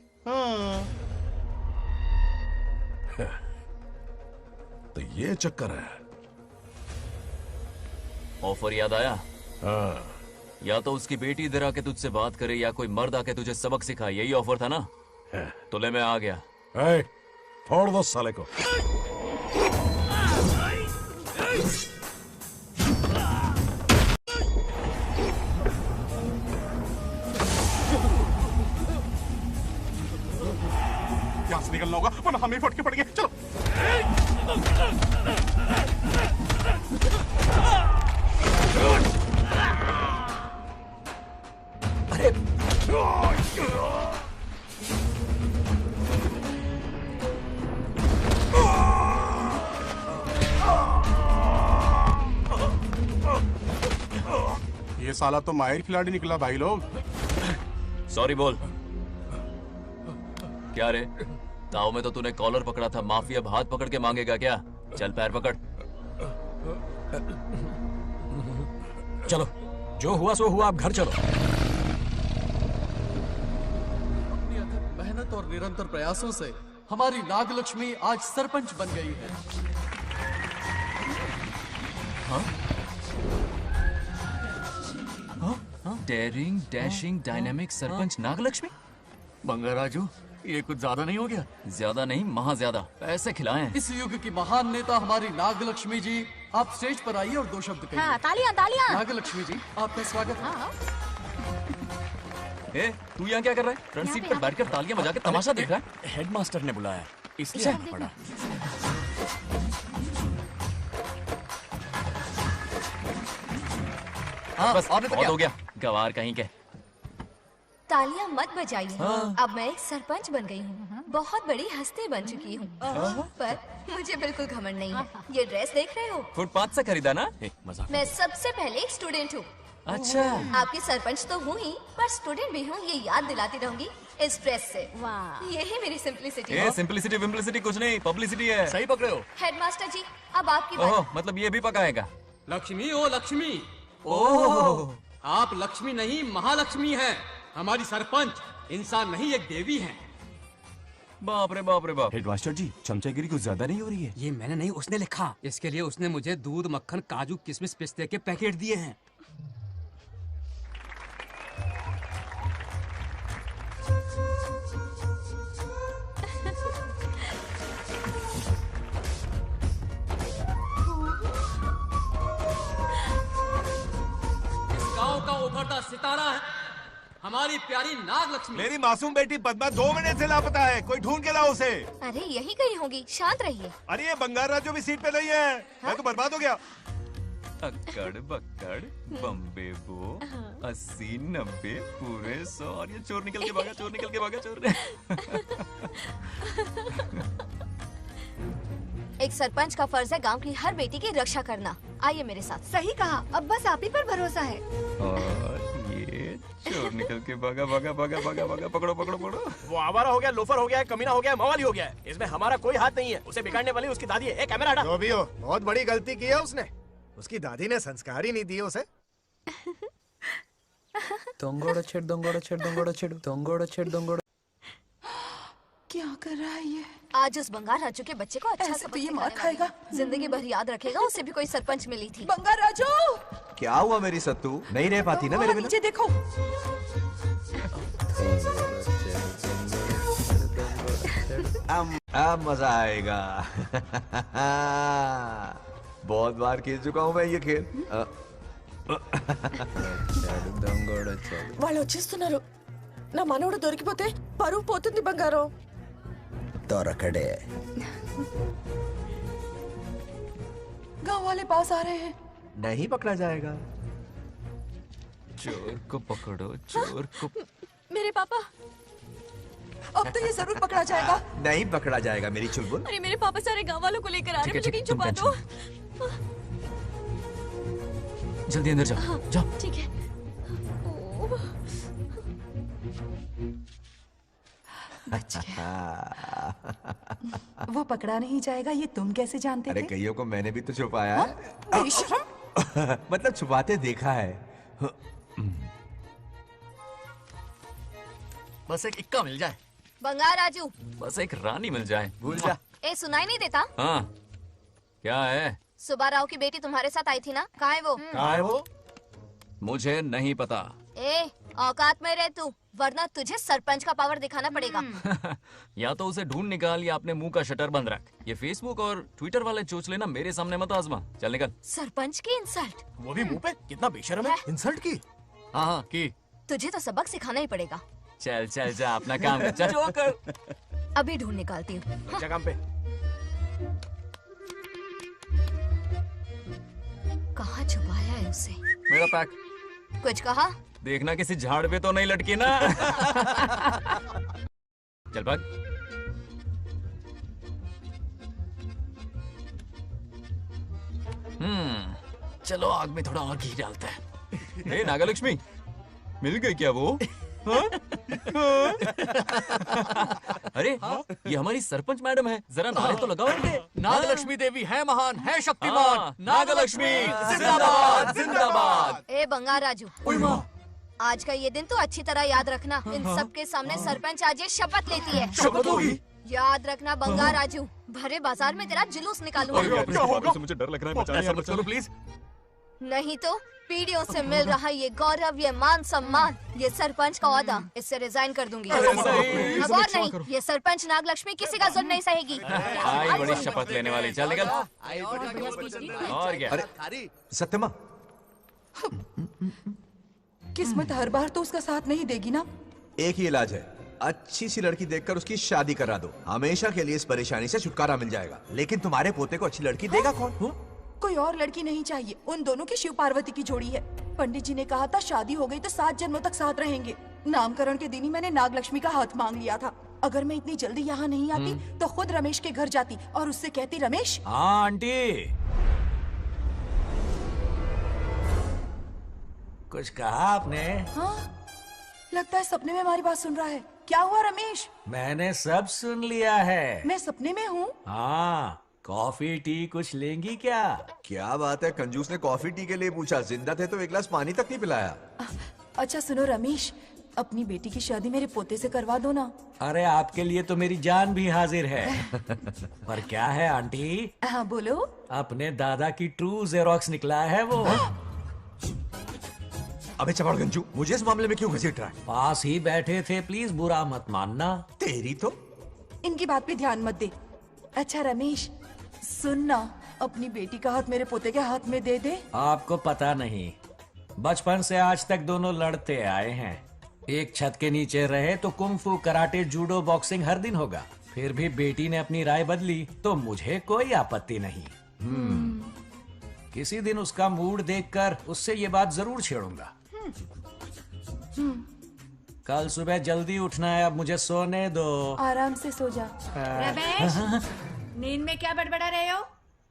तो ये चक्कर है। ऑफर याद आया? हाँ। या तो उसकी बेटी इधर आके तुझसे बात करे, या कोई मर्द आके तुझे सबक सिखाए। यही ऑफर था ना? तो ले, मैं आ गया। फोड़ दो साले को। यहाँ से निकलना होगा वरना हमें फटके पड़ गए। चलो। अरे ये साला तो माहिर खिलाड़ी निकला भाई लोग। सॉरी बोल। क्या रे, ताऊ में तो तूने कॉलर पकड़ा था, माफी अब हाथ पकड़ के मांगेगा क्या? चल पैर पकड़। चलो, जो हुआ सो हुआ, अब घर चलो। अपनी अथक मेहनत और निरंतर प्रयासों से हमारी नागलक्ष्मी आज सरपंच बन गई है। Daring, dashing, dynamic sarpanch Nagalakshmi. Bangarraju, ये कुछ ज्यादा नहीं हो गया? ज्यादा नहीं, महा ज्यादा। पैसे खिलाएं। इस युग की महान नेता हमारी नागलक्ष्मी जी, आप स्टेज पर आइए और 2 शब्द कहिए। हाँ, तालियां तालियां। नागलक्ष्मी जी, आपका स्वागत है। ए, तू यहाँ क्या कर रहा है? फ्रंट सीट पर बैठकर तालियां बजा के तमाशा देख रहा है? हेडमास्टर ने बुलाया, इसलिए आना पड़ा। हाँ, बस और नहीं तो बहुत क्या? हो गया, गवार कहीं के। तालियां मत बजाइए। अब मैं एक सरपंच बन गई हूँ, बहुत बड़ी हस्ती बन चुकी हूँ। पर मुझे बिल्कुल घमंड नहीं है। ये ड्रेस देख रहे हो? फुटपाथ से खरीदा ना? मजाक। मैं सबसे पहले एक स्टूडेंट हूँ अच्छा। आपकी सरपंच तो हूँ ही, पर स्टूडेंट भी हूँ, ये याद दिलाती रहूंगी इस ड्रेस से। वाह, यही मेरी सिंपलिसिटी ये है। सिंपलिसिटी विम्पलिसिटी कुछ नहीं, पब्लिसिटी है। सही पकड़े हो। हेडमास्टर जी, अब आपकी बारी। ओह, मतलब ये भी पकाएगा। लक्ष्मी ओ लक्ष्मी, ओह, आप लक्ष्मी नहीं महालक्ष्मी हैं। हमारी सरपंच इंसान नहीं एक देवी हैं। बाप रे बाप रे बाप। हेडमास्टर जी, चमचागिरी कुछ ज्यादा नहीं हो रही है? ये मैंने नहीं, उसने लिखा। इसके लिए उसने मुझे दूध, मक्खन, काजू, किशमिश, पिस्ते के पैकेट दिए हैं। गांव का उभरता सितारा है हमारी प्यारी नाग लक्ष्मी। मेरी मासूम बेटी पद्मा 2 महीने से लापता है, कोई ढूंढ के लाओ उसे। अरे यही कहीं होगी, शांत रहिए। अरे ये बंगार राजू भी सीट पे नहीं है। मैं तो बर्बाद हो गया। अक्कड़ बक्कड़ बम्बे बो 80 90 पूरे 100 और ये चोर निकल के भागा, चोर निकल के भागा, चोर। एक सरपंच का फर्ज है गांव की हर बेटी की रक्षा करना। आइए मेरे साथ। सही कहा, अब बस आप ही पर भरोसा है। और ये चोर निकल के भागा भागा भागा भागा भागा, पकड़ो पकड़ो पकड़ो। वो आवारा हो गया, लोफर हो गया, कमीना हो गया, मवाली हो गया है। इसमें हमारा कोई हाथ नहीं है। उसे बिगाड़ने वाली उसकी दादी है। ए कैमरा हटा। जो भी हो, बहुत बड़ी गलती की है उसने। उसकी दादी ने संस्कार ही नहीं दिए उसे। दोंगोड़ा छेड़ दोंगोड़ा छेड़ दोंगोड़ा छेड़ दोंगोड़ा छेड़ दोंगोड़ा। क्या कर रहा है ये? आज उस बंगार राजू के बच्चे को अच्छा ऐसे तो ये मार खाएगा। जिंदगी भर याद रखेगा, उसे भी कोई सरपंच मिली थी। बंगार राजू, क्या हुआ मेरी सत्तू? नहीं रह पाती ना मेरे बिना? नीचे देखो। अब मजा आएगा। बहुत बार खेल चुका हूँ मैं ये खेल। వాళ్ళు వచ్చేస్తున్నారు. నా మనవడు దొరికిపోతే పరువు పోతుంది బంగారం. దొరకడే. गांव वाले पास आ रहे हैं. नहीं पकड़ा जाएगा। चोर को पकड़ो, चोर को। मेरे पापा, अब तो ये जरूर पकड़ा जाएगा। नहीं पकड़ा जाएगा मेरी चुलबुल। अरे मेरे पापा सारे गांव वालों को लेकर आ रहे हैं, मुझे कहीं छुपा दो। जल्दी अंदर जाओ। हाँ, जाओ। ठीक है। वो पकड़ा नहीं जाएगा, ये तुम कैसे जानते अरे थे? कईयों को मैंने भी तो छुपाया है। बेशरम। मतलब छुपाते देखा है। बस एक इक्का मिल जाए। बंगार राजू, बस एक रानी मिल जाए। भूल जा। ए सुनाई नहीं देता? हाँ, क्या है? सुबह राव की बेटी तुम्हारे साथ आई थी ना, कहाँ है वो? कहाँ है वो? मुझे नहीं पता। ए औकात में रह तू, वरना तुझे सरपंच का पावर दिखाना पड़ेगा। या तो उसे ढूंढ निकाल या अपने मुंह का शटर बंद रख। ये फेसबुक और ट्विटर वाले चोच लेना मेरे सामने मत आजमा। चल निकल। सरपंच की इंसल्ट। वो भी मुंह पे, कितना बेशर्म है। इंसल्ट की? हाँ हाँ की। तुझे तो सबक सिखाना ही पड़ेगा। चल चल जा, अपना काम कर। चल। अभी ढूंढ निकालती हूँ। काम पे। कहाँ छुपाया है उसे? मेरा पैक। कुछ कहा? देखना किसी झाड़ पे तो नहीं लटकी ना। चल भाग। चलो आग में थोड़ा और घी डालते हैं। हे नागलक्ष्मी, मिल गई क्या वो? हाँ? अरे ये हमारी सरपंच मैडम है, जरा नारे तो लगाओ इनके। नागलक्ष्मी देवी है महान, है शक्तिमान। नागलक्ष्मी जिंदाबाद जिंदाबाद। ए बंगार राजू, आज का ये दिन तो अच्छी तरह याद रखना। इन सब के सामने सरपंच आज ये शपथ लेती है। शपथ होगी? याद रखना बंगार राजू, भरे बाजार में तेरा जुलूस निकालूंगा। मुझे डर लग रहा है, बचाइए चलो प्लीज। नहीं तो पीढ़ियों से मिल रहा ये गौरव, ये मान सम्मान, ये सरपंच का ओहदा, इससे रिजाइन कर दूंगी। अब और नहीं, ये सरपंच नागलक्ष्मी किसी का जुल्म नहीं सहेगी। आई बड़ी शपथ लेने वाली। चल निकल। और क्या? अरे सत्यमा, किस्मत हर बार तो उसका साथ नहीं देगी ना। एक ही इलाज है, अच्छी सी लड़की देखकर उसकी शादी करा दो। हमेशा के लिए इस परेशानी से छुटकारा मिल जाएगा। लेकिन तुम्हारे पोते को अच्छी लड़की देगा कौन? कोई और लड़की नहीं चाहिए, उन दोनों की शिव पार्वती की जोड़ी है। पंडित जी ने कहा था शादी हो गई तो 7 जन्मों तक साथ रहेंगे। नामकरण के दिन ही मैंने नागलक्ष्मी का हाथ मांग लिया था। अगर मैं इतनी जल्दी यहाँ नहीं आती तो खुद रमेश के घर जाती और उससे कहती, रमेश। हाँ आंटी। कुछ कहा आपने? हाँ, लगता है सपने में हमारी बात सुन रहा है। क्या हुआ रमेश? मैंने सब सुन लिया है। मैं सपने में हूँ? हाँ, कॉफी टी कुछ लेंगी क्या? क्या बात है, कंजूस ने कॉफी टी के लिए पूछा, जिंदा थे तो एक गिलास पानी तक नहीं पिलाया। अच्छा सुनो रमेश, अपनी बेटी की शादी मेरे पोते से करवा दो ना। अरे आपके लिए तो मेरी जान भी हाजिर है। पर क्या है आंटी? हाँ बोलो। अपने दादा की ट्रू जेरोक्स निकला है वो। अबे चपड़गंजू, मुझे इस मामले में क्यों घसीट रहा है? पास ही बैठे थे, प्लीज बुरा मत मानना। तेरी तो इनकी बात पे ध्यान मत दे। अच्छा रमेश सुन ना, अपनी बेटी का हाथ मेरे पोते के हाथ में दे दे। आपको पता नहीं, बचपन से आज तक दोनों लड़ते आए हैं। एक छत के नीचे रहे तो कुंफू, कराटे, जूडो, बॉक्सिंग हर दिन होगा। फिर भी बेटी ने अपनी राय बदली तो मुझे कोई आपत्ति नहीं। किसी दिन उसका मूड देखकर उससे ये बात जरूर छेड़ूंगा। कल सुबह जल्दी उठना है, अब मुझे सोने दो। आराम से सो जा। रमेश, नींद में क्या बड़बड़ा रहे हो?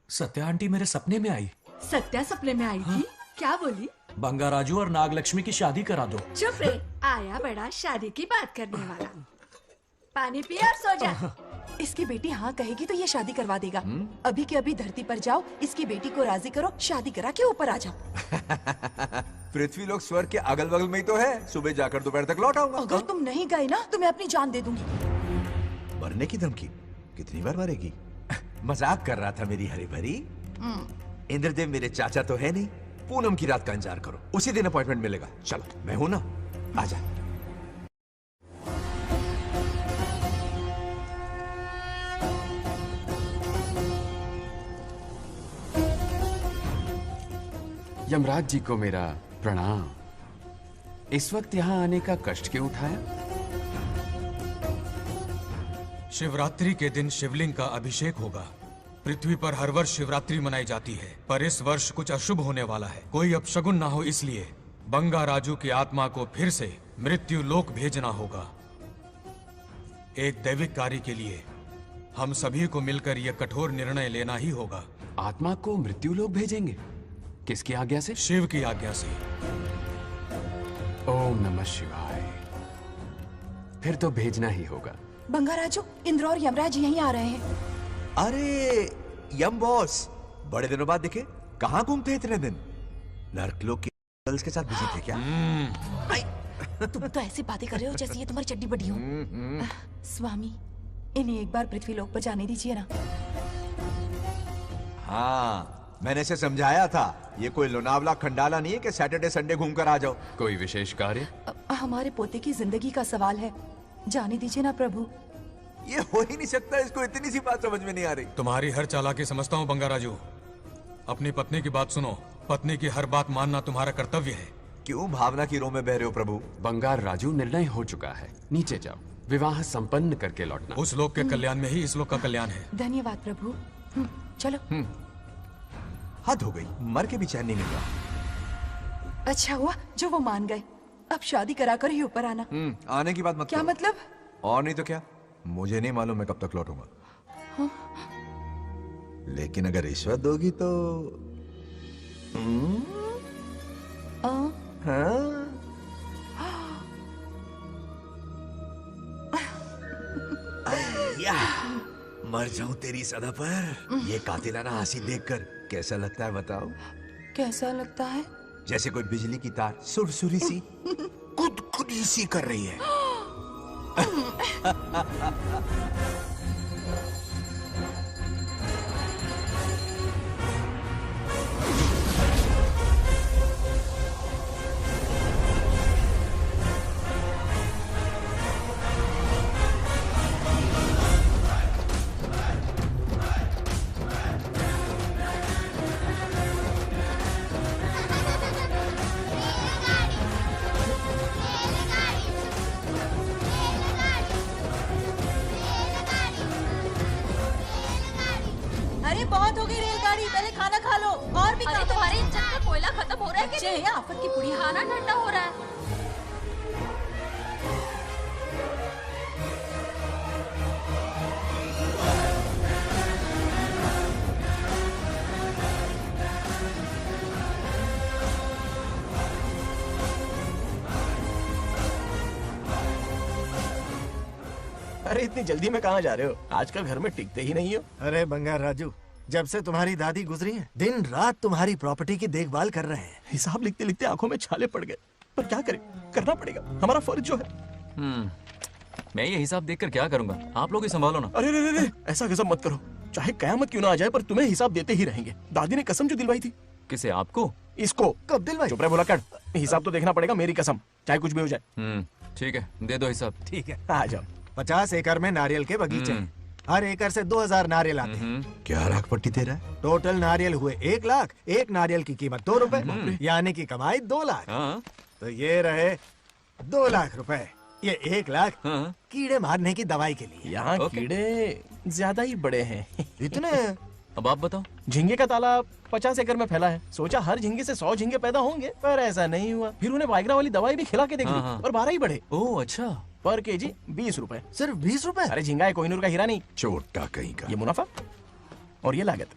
सत्या आंटी मेरे सपने में आई। सत्या सपने में आई थी? क्या बोली? बंगाराजू और नागलक्ष्मी की शादी करा दो। चुप रे, आया बड़ा शादी की बात करने वाला। पानी पी और सो जा। इसकी बेटी हाँ कहेगी तो ये शादी करवा देगा। अभी के अभी धरती पर जाओ, इसकी बेटी को राजी करो, शादी करा के ऊपर आ जाओ। पृथ्वी लोग स्वर्ग के अगल बगल में ही तो है, सुबह जाकर दोपहर तक लौट आऊंगा। अगर तुम नहीं गए ना तो मैं अपनी जान दे दूंगी। मरने की धमकी? कितनी बार मरेगी? मजाक कर रहा था मेरी हरी भरी। इंद्रदेव मेरे चाचा तो है नहीं। पूनम की रात का इंतजार करो, उसी दिन अपॉइंटमेंट मिलेगा। चलो मैं हूं ना, आजा। यमराज जी को मेरा प्रणाम। इस वक्त यहाँ आने का कष्ट क्यों उठाया? शिवरात्रि के दिन शिवलिंग का अभिषेक होगा। पृथ्वी पर हर वर्ष शिवरात्रि मनाई जाती है, पर इस वर्ष कुछ अशुभ होने वाला है। कोई अपशगुन ना हो, इसलिए बंगाराजू की आत्मा को फिर से मृत्यु लोक भेजना होगा। एक दैविक कार्य के लिए हम सभी को मिलकर यह कठोर निर्णय लेना ही होगा। आत्मा को मृत्यु लोक भेजेंगे? किसकी आज्ञा से? शिव की आज्ञा से। ओम नमः शिवाय। फिर तो भेजना ही होगा। बंगाराजू, इंद्र और यमराज यहीं आ रहे हैं। अरे यम बॉस, बड़े दिनों बाद दिखे। कहाँ घूमते इतने दिन? नर्कलोक के गर्ल्स के साथ बिजी थे क्या? तुम तो ऐसी बातें कर रहे हो जैसे ये तुम्हारी चड्डी बड़ी हो। स्वामी, इन्हें एक बार पृथ्वी लोक पर जाने दीजिए ना। हाँ, मैंने इसे समझाया था, ये कोई लोनावला खंडाला नहीं है कि सैटरडे संडे घूम कर आ जाओ। कोई विशेष कार्य? हमारे पोते की जिंदगी का सवाल है, जाने दीजिए ना प्रभु। ये हो ही नहीं सकता, इसको इतनी सी बात समझ में नहीं आ रही। तुम्हारी हर चालाकी समझता हूँ बंगाराजू। अपनी पत्नी की बात सुनो, पत्नी की हर बात मानना तुम्हारा कर्तव्य है। क्यों भावना की रो में बह रहे हो प्रभु? बंगार राजू, निर्णय हो चुका है, नीचे जाओ, विवाह संपन्न करके लौटना। उस लोक के कल्याण में ही इस लोक का कल्याण है। धन्यवाद प्रभु। चलो। हद हो गई, मर के भी चैन नहीं मिल रहा। अच्छा हुआ जो वो मान गए। अब शादी कराकर ही ऊपर आना। आने की बात मत क्या करो। मतलब? और नहीं तो क्या, मुझे नहीं मालूम मैं कब तक लौटूंगा। हाँ? लेकिन अगर रिश्वत दोगी तो हाँ? या, मर जाऊं तेरी सदा पर। ये कातिलाना हंसी देखकर कैसा लगता है बताओ? कैसा लगता है? जैसे कोई बिजली की तार सुरसुरी सी कुदकुदी सी कर रही है। अरे बहुत हो गई रेलगाड़ी, पहले खाना खा लो। और भी अरे तुम्हारे इंजन का कोयला खत्म हो रहा है कि नहीं? आफत की पुड़ी, खाना ठंडा हो रहा है। अरे इतनी जल्दी में कहाँ जा रहे हो? आजकल घर में टिकते ही नहीं हो। अरे बंगार राजू, जब से तुम्हारी दादी गुजरी है दिन रात तुम्हारी प्रॉपर्टी की देखभाल कर रहे हैं। हिसाब लिखते लिखते आंखों में छाले पड़ गए, पर क्या करें, करना पड़ेगा, हमारा फर्ज जो है। मैं ये हिसाब देखकर क्या करूंगा? आप लोग ही संभालो ना। अरे रे रे, ऐसा गजब मत करो, चाहे कयामत क्यों ना आ जाए पर तुम्हें हिसाब देते ही रहेंगे। दादी ने कसम जो दिलवाई थी। किसे? आपको? इसको। कब दिलवाई? चुप रहे भोला कर, हिसाब तो देखना पड़ेगा, मेरी कसम, चाहे कुछ भी हो जाए। ठीक है, दे दो हिसाब। ठीक है, आ जाओ। 50 एकड़ में नारियल के बगीचे हैं। हर एकड़ से 2000 नारियल आते हैं। क्या लाख पट्टी दे रहा है? टोटल नारियल हुए 1 लाख। एक नारियल की कीमत 2 रुपए, यानी कि कमाई 2 लाख। तो ये रहे 2 लाख रुपए। ये 1 लाख कीड़े मारने की दवाई के लिए। यहाँ कीड़े ज्यादा ही बड़े हैं। इतने? अब आप बताओ। झींगे का तालाब 50 एकड़ में फैला है। सोचा हर झींगे से 100 झींगे पैदा होंगे, पर ऐसा नहीं हुआ। फिर उन्हें वाइग्रा वाली दवाई भी खिला के देख ली और 12 ही बढ़े। ओह अच्छा। पर केजी 20 रुपए। सिर्फ 20 रुपए? अरे झींगा है, कोहिनूर का हीरा नहीं। छोटा कहीं का। ये मुनाफा और ये लागत।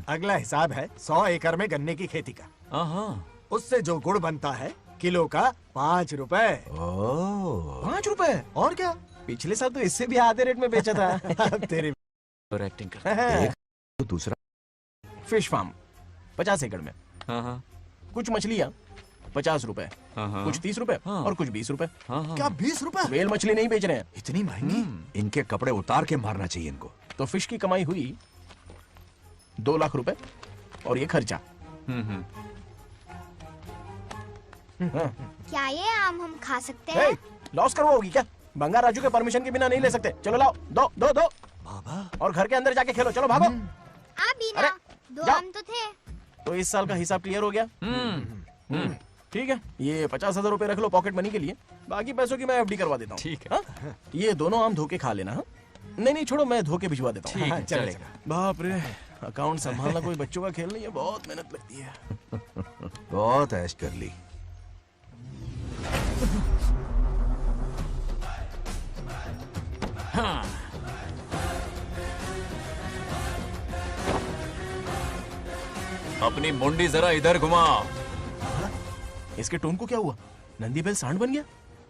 अगला हिसाब है 100 एकड़ में गन्ने की खेती का। उससे जो गुड़ बनता है किलो का 5 रुपए। 5 रुपए? और क्या, पिछले साल तो इससे भी आधे रेट में बेचा था। तेरी एक्टिंग कर। तो दूसरा फिश फार्म 50 एकड़ में। कुछ मछलियाँ 50 रुपए, कुछ 30 रुपए और कुछ 20 रुपए। क्या 20 रुपए? वेल मछली नहीं बेच रहे हैं। इतनी महंगी? इनके कपड़े उतार के मारना चाहिए इनको। तो फिश की कमाई हुई 2 लाख रुपए और ये खर्चा। क्या ये आम हम खा सकते हैं? लॉस करवाओगी क्या? बंगार राजू के परमिशन के बिना नहीं ले सकते। चलो लाओ, दो दो दो बाबा, और घर के अंदर जाके खेलो। चलो भागो। अरे 2 आम तो थे। तो इस साल का हिसाब क्लियर हो गया। ठीक है, ये 50,000 रुपए रख लो पॉकेट मनी के लिए, बाकी पैसों की मैं एफडी करवा देता हूँ। ठीक है। ये दोनों आम धोके खा लेना। नहीं नहीं छोड़ो, मैं धोके भिजवा देता हूँ। ठीक है, चलेगा। बाप रे, अकाउंट संभालना कोई बच्चों का खेल नहीं है, बहुत मेहनत लगती है। बहुत ऐश कर ली। अपनी मुंडी जरा इधर घुमा। इसके टोन को क्या हुआ? नंदी बैल सांड बन गया?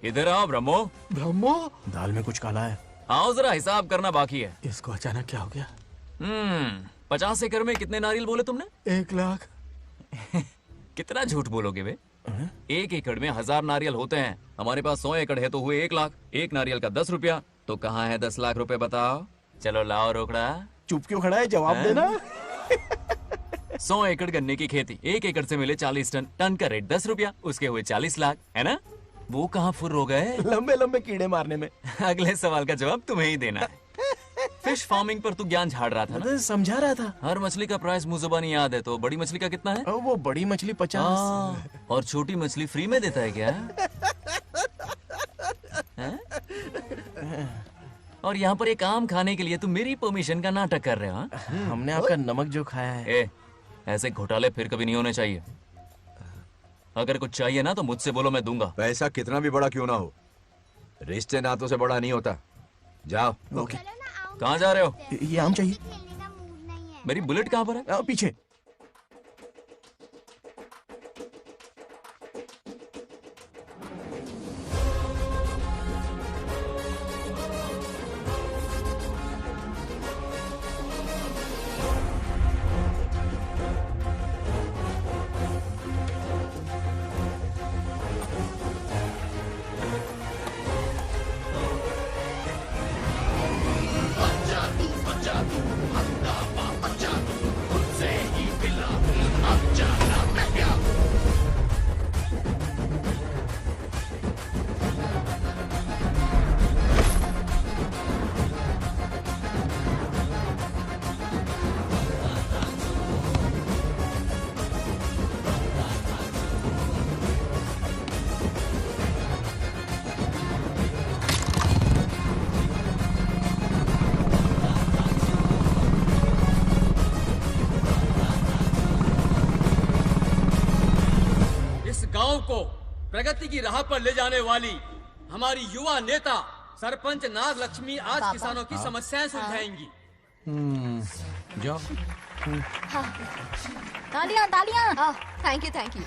इधर आओ ब्रह्मो। ब्रह्मो? दाल में कुछ काला है। आओ जरा हिसाब करना बाकी है। इसको अचानक क्या हो गया? 50 एकड़ में कितने नारियल बोले तुमने? 1 लाख। कितना झूठ बोलोगे बे? 1 एकड़ में 1000 नारियल होते हैं। हमारे पास 100 एकड़ है तो हुए 1 लाख। एक नारियल का 10 रुपया, तो कहाँ है 10 लाख रुपए बताओ? चलो लाओ रोकड़ा। चुप क्यों खड़ा है, जवाब देना। 100 एकड़ गन्ने की खेती, 1 एकड़ से मिले 40 टन, टन का रेट 10 रुपया, उसके हुए 40 लाख, है ना? वो कहाँ फुर हो गए? लंबे लंबे कीड़े मारने में। अगले सवाल का जवाब तुम्हें ही देना है। फिश फार्मिंग पर तू ज्ञान झाड़ रहा था ना? समझा रहा था। हर मछली का प्राइस मुंह जुबानी याद है, तो बड़ी मछली का कितना है? वो बड़ी मछली 50। और छोटी मछली फ्री में देता है क्या? और यहाँ पर एक आम खाने के लिए तुम मेरी परमिशन का नाटक कर रहे हो? हमने आपका नमक जो खाया है। ऐसे घोटाले फिर कभी नहीं होने चाहिए। अगर कुछ चाहिए ना तो मुझसे बोलो, मैं दूंगा। पैसा कितना भी बड़ा क्यों ना हो, रिश्ते नातों से बड़ा नहीं होता। जाओ। ओके। कहाँ जा रहे हो? ये आम चाहिए। मेरी बुलेट कहाँ पर है? पीछे। गांव को प्रगति की राह पर ले जाने वाली हमारी युवा नेता सरपंच नाग लक्ष्मी आज किसानों की समस्याएं सुलझाएंगी। जाओ। तालियां तालियां। Thank you.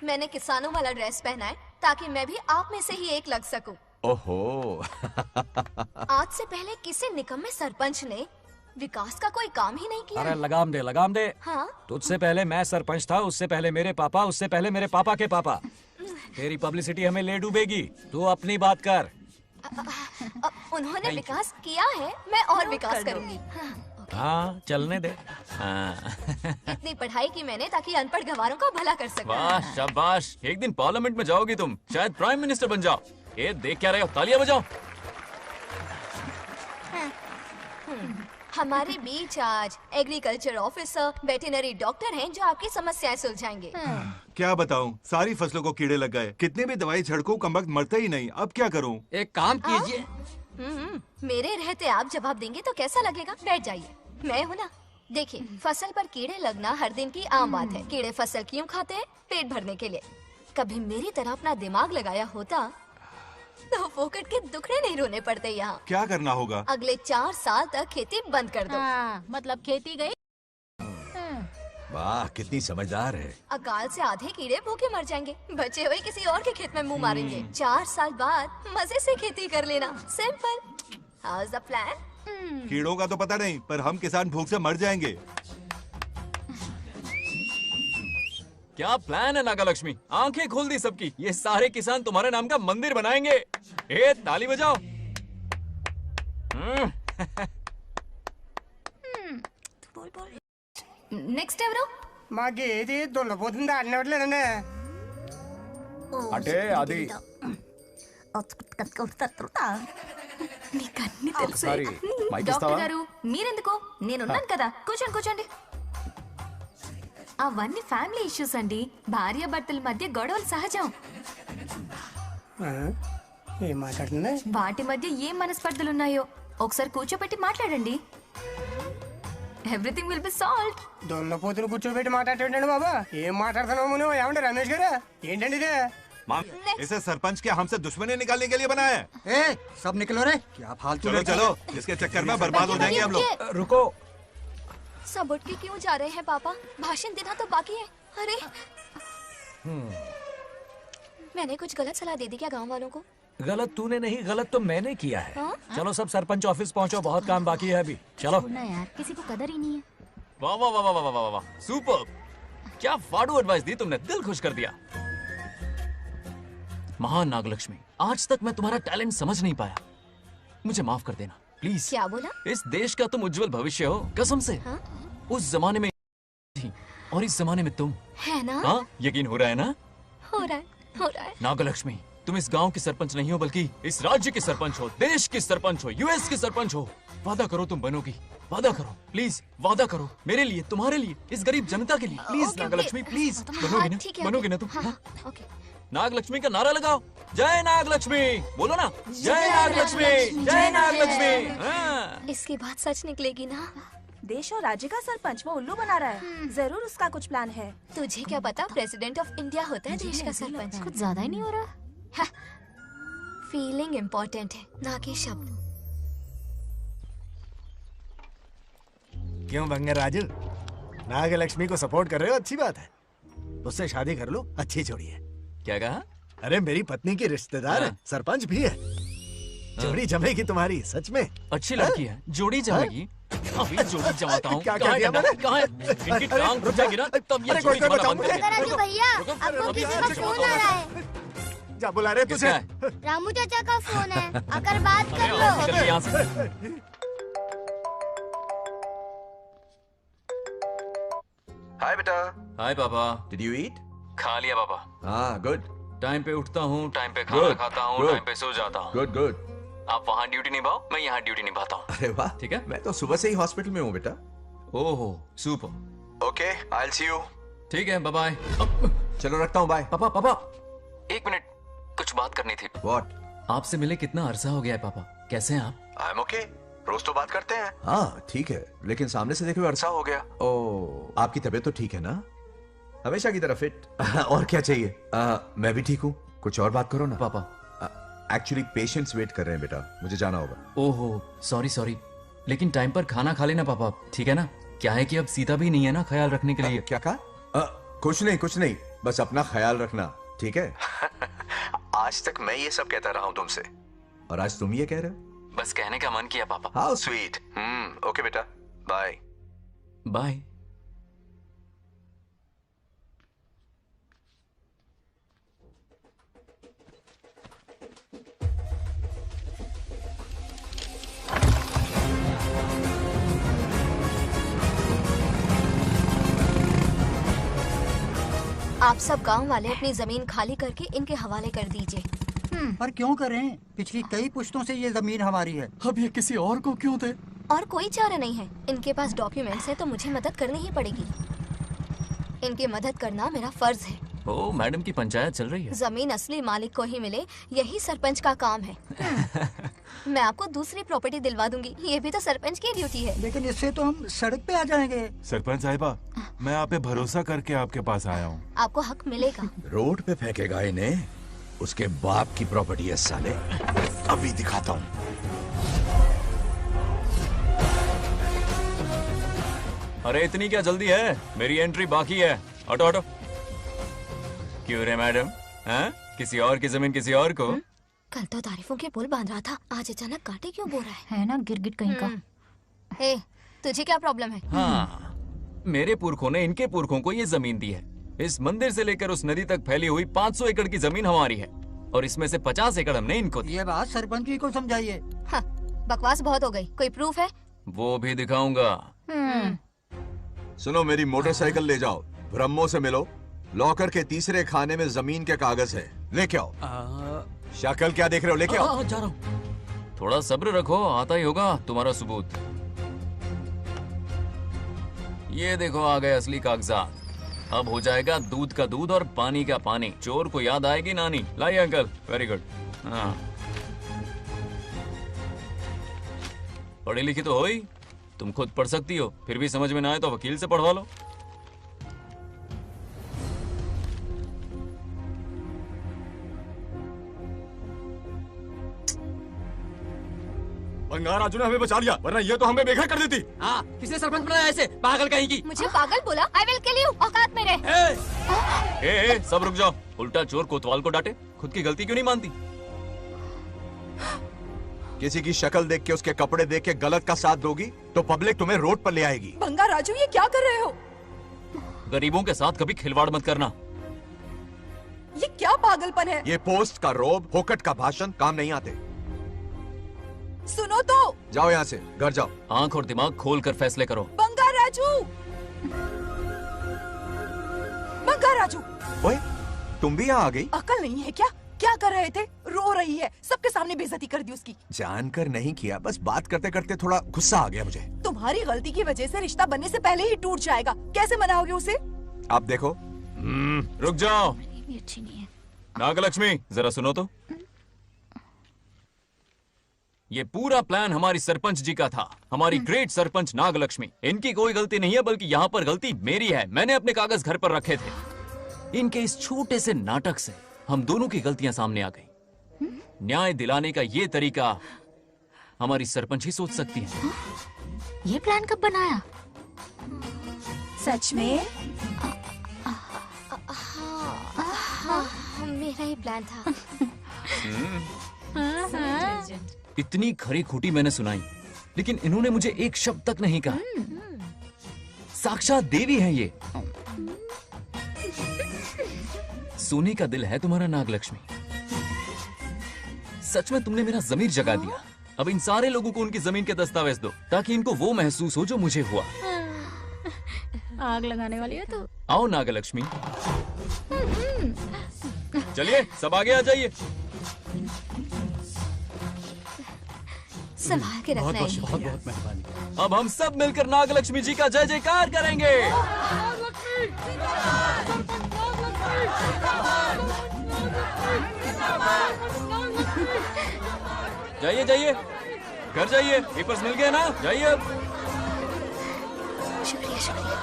मैंने किसानों वाला ड्रेस पहना है ताकि मैं भी आप में से ही एक लग सकूं। ओहो। आज से पहले किसी निकम्मे सरपंच ने विकास का कोई काम ही नहीं किया। अरे लगाम दे लगाम दे। हाँ? तुझसे पहले मैं सरपंच था, उससे पहले मेरे पापा, उससे पहले मेरे पापा के पापा। तेरी पब्लिसिटी हमें ले डूबेगी। तू अपनी बात कर। उन्होंने विकास किया है, मैं और विकास करूंगी। हाँ चलने दे। हाँ। इतनी पढ़ाई की मैंने ताकि अनपढ़ गंवारों का भला कर सकूं। वाह शाबाश, एक दिन पार्लियामेंट में जाओगी तुम, शायद प्राइम मिनिस्टर बन जाओ। ये देख क्या रहे हो, तालियां बजाओ। हमारे बीच आज एग्रीकल्चर ऑफिसर, वेटरनरी डॉक्टर हैं जो आपकी समस्याएं सुलझाएंगे। क्या बताऊं, सारी फसलों को कीड़े लग गए। कितने भी दवाई छिड़कूं कमबख्त मरते ही नहीं। अब क्या करूं? एक काम कीजिए। मेरे रहते आप जवाब देंगे तो कैसा लगेगा? बैठ जाइए, मैं हूं ना। देखिए, फसल पर कीड़े लगना हर दिन की आम बात है। कीड़े फसल क्यों खाते हैं? पेट भरने के लिए। कभी मेरी तरह अपना दिमाग लगाया होता तो फोकट के दुखड़े नहीं रोने पड़ते यहाँ। क्या करना होगा? अगले 4 साल तक खेती बंद कर दो। मतलब खेती गई। वाह कितनी समझदार है। अकाल से आधे कीड़े भूखे मर जाएंगे, बचे हुए किसी और के खेत में मुंह मारेंगे। 4 साल बाद मजे से खेती कर लेना। Simple. How is the plan? कीड़ों का तो पता नहीं, पर हम किसान भूख से मर जाएंगे। क्या प्लान है नागालक्ष्मी? आंखें खोल दी सबकी। ये सारे किसान तुम्हारे नाम का मंदिर बनाएंगे। ए ताली बजाओ। నెక్స్ట్ ఎవరు? మాకు ఏది దున్నపోతుంది ఆడినట్లేదండి. అంటే అది నీకన్నీ తెలుసు. సారీ, మైక్ ఇస్తావా? డాక్టర్ గారు మీరెందుకు? నేనున్నాను కదా, కూర్చోండి కూర్చోండి. అవన్నీ ఫ్యామిలీ ఇష్యూస్ అండి. భార్య భర్తల మధ్య గొడవలు సహజం. ఏం మాట్లాడుతుంది? వాటి మధ్య ఏం మనస్పర్ధలున్నాయో ఒకసారి కూర్చోబెట్టి మాట్లాడండి. Everything will be solved. దున్నపోతులు కూర్చోబెట్టి మాట్లాడేటండి బాబా. ఏం మాట్లాడుతున్నావు నువ్వు? ఏమండి రమేష్ గారు? ఏంటండి ఇదే? इसे सरपंच क्या हमसे दुश्मनी निकालने के लिए बनाया है? सब निकलो रे। क्या फालतू? चलो चलो, इसके चक्कर में बर्बाद हो जाएंगे हम लोग। रुको। सब उठ के क्यों जा रहे हैं पापा? भाषण देना तो बाकी है। अरे मैंने कुछ गलत सलाह दे दी क्या गांव वालों को? गलत तूने नहीं, गलत तो मैंने किया है। हाँ? चलो सब सरपंच ऑफिस पहुंचो, बहुत काम बाकी है अभी। चलो यार, किसी को कदर ही नहीं है। वाह वाह वाह वाह वाह वाह, सुपर। क्या फाड़ू एडवाइस दी तुमने, दिल खुश कर दिया। महान नागलक्ष्मी, आज तक मैं तुम्हारा टैलेंट समझ नहीं पाया। मुझे माफ कर देना प्लीज। क्या बोला? इस देश का तुम उज्जवल भविष्य हो, कसम से। हाँ? उस जमाने में थी और इस जमाने में तुम। है ना? हाँ, यकीन हो रहा है ना? हो रहा है। नागलक्ष्मी, तुम इस गांव की सरपंच नहीं हो, बल्कि इस राज्य की सरपंच हो, देश की सरपंच हो, यूएस की सरपंच हो। वादा करो तुम बनोगी, वादा करो प्लीज, वादा करो मेरे लिए, तुम्हारे लिए, इस गरीब जनता के लिए। प्लीज नागलक्ष्मी प्लीज, बनोगी ना? बनोगी ना तुम? ओके। नागलक्ष्मी का नारा लगाओ। जय नागलक्ष्मी बोलो ना। जय नागलक्ष्मी, जय नागलक्ष्मी। इसकी बात सच निकलेगी ना? देश और राज्य का सरपंच वो उल्लू बना रहा है। जरूर उसका कुछ प्लान है। तुझे क्या पता, प्रेसिडेंट ऑफ इंडिया होता है देश का सरपंच। कुछ ज्यादा ही नहीं हो रहा? फीलिंग इम्पोर्टेंट है, ना कि शब्द। क्यों बंगर राजू, नागलक्ष्मी को सपोर्ट कर रहे हो? अच्छी बात है, उससे शादी कर लो। अच्छी जोड़ी है। क्या कहा? अरे मेरी पत्नी की रिश्तेदार है, सरपंच भी है। जोड़ी जमेगी तुम्हारी, सच में। अच्छी लड़की है, जोड़ी जमेगी। अभी जोड़ी जमाता हूँ। क्या कह दिया मैंने? कहाँ है? इनकी टांग रुक जाएगी ना, तब ये जोड़ी जमाना बंद कर देंगे। भैया, आपको किसी का फोन आ रहा है। जा बुला रहे तुझे? रामू चाचा का फोन है, अगर बात कर लो। चल यहाँ से। हाय बेटा। हाय पापा। Did you eat? खा लिया पापा। हाँ गुड। टाइम पे उठता हूँ, टाइम पे खाना खाता हूँ, टाइम पे सो जाता हूँ। Good good. आप वहाँ ड्यूटी निभाओ, मैं यहाँ ड्यूटी निभाता हूँ। अरे वाह, ठीक है। मैं तो सुबह से ही हॉस्पिटल में हूँ बेटा। ओहो super. Okay, I will see you. ठीक है, बाय बाय। चलो रखता हूँ, बाय। पापा पापा, एक मिनट, कुछ बात करनी थी। व्हाट? आपसे मिले कितना अरसा हो गया है पापा, कैसे हैं आप? आई एम ओके, रोज तो बात करते हैं। हाँ ठीक है, लेकिन सामने से देखे हुए अरसा हो गया। ओ, आपकी तबीयत तो ठीक है ना? हमेशा की तरह फिट। और क्या चाहिए? मैं भी ठीक हूँ। कुछ और बात करो ना पापा। एक्चुअली पेशेंट्स वेट कर रहे हैं बेटा, मुझे जाना होगा। ओहो सॉरी सॉरी, लेकिन टाइम पर खाना खा लेना पापा, ठीक है ना? क्या है कि अब सीता भी नहीं है ना ख्याल रखने के लिए। क्या कहा? कुछ नहीं, बस अपना ख्याल रखना, ठीक है? आज तक मैं ये सब कहता रहा हूँ तुमसे, और आज तुम ये कह रहे हो? बस कहने का मन किया पापा। How sweet. ओके बेटा, बाय बाय। आप सब गांव वाले अपनी जमीन खाली करके इनके हवाले कर दीजिए। पर क्यों करें? पिछली कई पुश्तों से ये जमीन हमारी है। अब ये किसी और को क्यों दे? और कोई चारा नहीं है। इनके पास डॉक्यूमेंट्स है तो मुझे मदद करनी ही पड़ेगी। इनकी मदद करना मेरा फर्ज है। ओ मैडम की पंचायत चल रही है। जमीन असली मालिक को ही मिले यही सरपंच का काम है। मैं आपको दूसरी प्रॉपर्टी दिलवा दूंगी, ये भी तो सरपंच की ड्यूटी है। लेकिन इससे तो हम सड़क पे आ जाएंगे। सरपंच साहिबा, मैं आप पे भरोसा करके आपके पास आया हूँ। आपको हक मिलेगा। रोड पे फेंकेगा इन्हें, उसके बाप की प्रॉपर्टी है साले। अभी दिखाता हूँ। अरे इतनी क्या जल्दी है? मेरी एंट्री बाकी है। हटो हटो। क्यों रे मैडम? हाँ? किसी और की जमीन किसी और को? कल तो तारीफों के पुल बांध रहा था, आज अचानक कांटे क्यों बो रहा है ना गिरगिट कहीं का। हे, तुझे क्या प्रॉब्लम है? हाँ, मेरे पुरखों ने इनके पुरखों को ये जमीन दी है। इस मंदिर से लेकर उस नदी तक फैली हुई 500 एकड़ की जमीन हमारी है और इसमें से 50 एकड़ हमने इनको दी। ये बात सरपंच जी को समझाइए। हाँ, बकवास बहुत हो गई। कोई प्रूफ है? वो भी दिखाऊंगा। सुनो, मेरी मोटरसाइकिल ले जाओ, ब्रह्मो से मिलो, लॉकर के तीसरे खाने में जमीन के कागज है, लेके आओ। शक्ल क्या देख रहे हो, लेके आओ। जा रहा हूँ। थोड़ा सब्र रखो, आता ही होगा तुम्हारा सबूत। ये देखो आ गए असली कागजात। अब हो जाएगा दूध का दूध और पानी का पानी। चोर को याद आएगी नानी। लाइए अंकल, वेरी गुड। हाँ, पढ़ी लिखी तो हो ही, तुम खुद पढ़ सकती हो। फिर भी समझ में ना आए तो वकील से पढ़वा लो। बंगार राजू ने हमें बचा लिया, वरना ये तो हमें बेघर कर देती। हाँ, किसने सरपंच बनाया ऐसे? पागल कहीं की। मुझे पागल बोला? I will kill you. औकात में रह। ए, सब रुक जाओ। उल्टा चोर कोतवाल को डांटे, खुद की गलती क्यों नहीं मानती? किसी की शक्ल देख के, उसके कपड़े देख के गलत का साथ दोगी तो पब्लिक तुम्हें रोड पर ले आएगी। बंगा राजू, ये क्या कर रहे हो? गरीबों के साथ कभी खिलवाड़ मत करना। ये क्या पागलपन है? ये पोस्ट का रोब, फोकट का भाषण काम नहीं आते। सुनो तो। जाओ यहाँ से, घर जाओ। आंख और दिमाग खोल कर फैसले करो। बंगा राजू, बंगा राजू। ओए, तुम भी यहाँ आ गई? अकल नहीं है क्या? क्या कर रहे थे? रो रही है, सबके सामने बेइज्जती कर दी उसकी। जानकर नहीं किया, बस बात करते करते थोड़ा गुस्सा आ गया मुझे। तुम्हारी गलती की वजह से रिश्ता बनने से पहले ही टूट जाएगा। कैसे मनाओगे उसे? आप देखो। रुक जाओ। अच्छी नहीं है। नागलक्ष्मी, जरा सुनो तो। ये पूरा प्लान हमारी सरपंच जी का था, हमारी ग्रेट सरपंच नागलक्ष्मी। इनकी कोई गलती नहीं है, बल्कि यहाँ पर गलती मेरी है। मैंने अपने कागज घर पर रखे थे। इनके इस छोटे से नाटक से हम दोनों की गलतियां सामने आ गई। न्याय दिलाने का ये तरीका हमारी सरपंच ही सोच सकती है। ये प्लान कब बनाया? सच में? हाँ, मेरा ही प्लान था। इतनी खरी खोटी मैंने सुनाई, लेकिन इन्होंने मुझे एक शब्द तक नहीं कहा। साक्षात देवी है ये। सोने का दिल है तुम्हारा नागलक्ष्मी। सच में तुमने मेरा ज़मीर जगा दिया। अब इन सारे लोगों को उनकी जमीन के दस्तावेज दो, ताकि इनको वो महसूस हो जो मुझे हुआ। आग लगाने वाली है तो। आओ नागलक्ष्मी, चलिए सब आगे आ जाइए। संभाल के रखना है। बहुत बहुत मेहरबानी। अब हम सब मिलकर नागलक्ष्मी जी का जय जयकार करेंगे। जाइए जाइए, घर जाइए। पेपर्स मिल गए ना? जाइए अब। शुक्रिया शुक्रिया।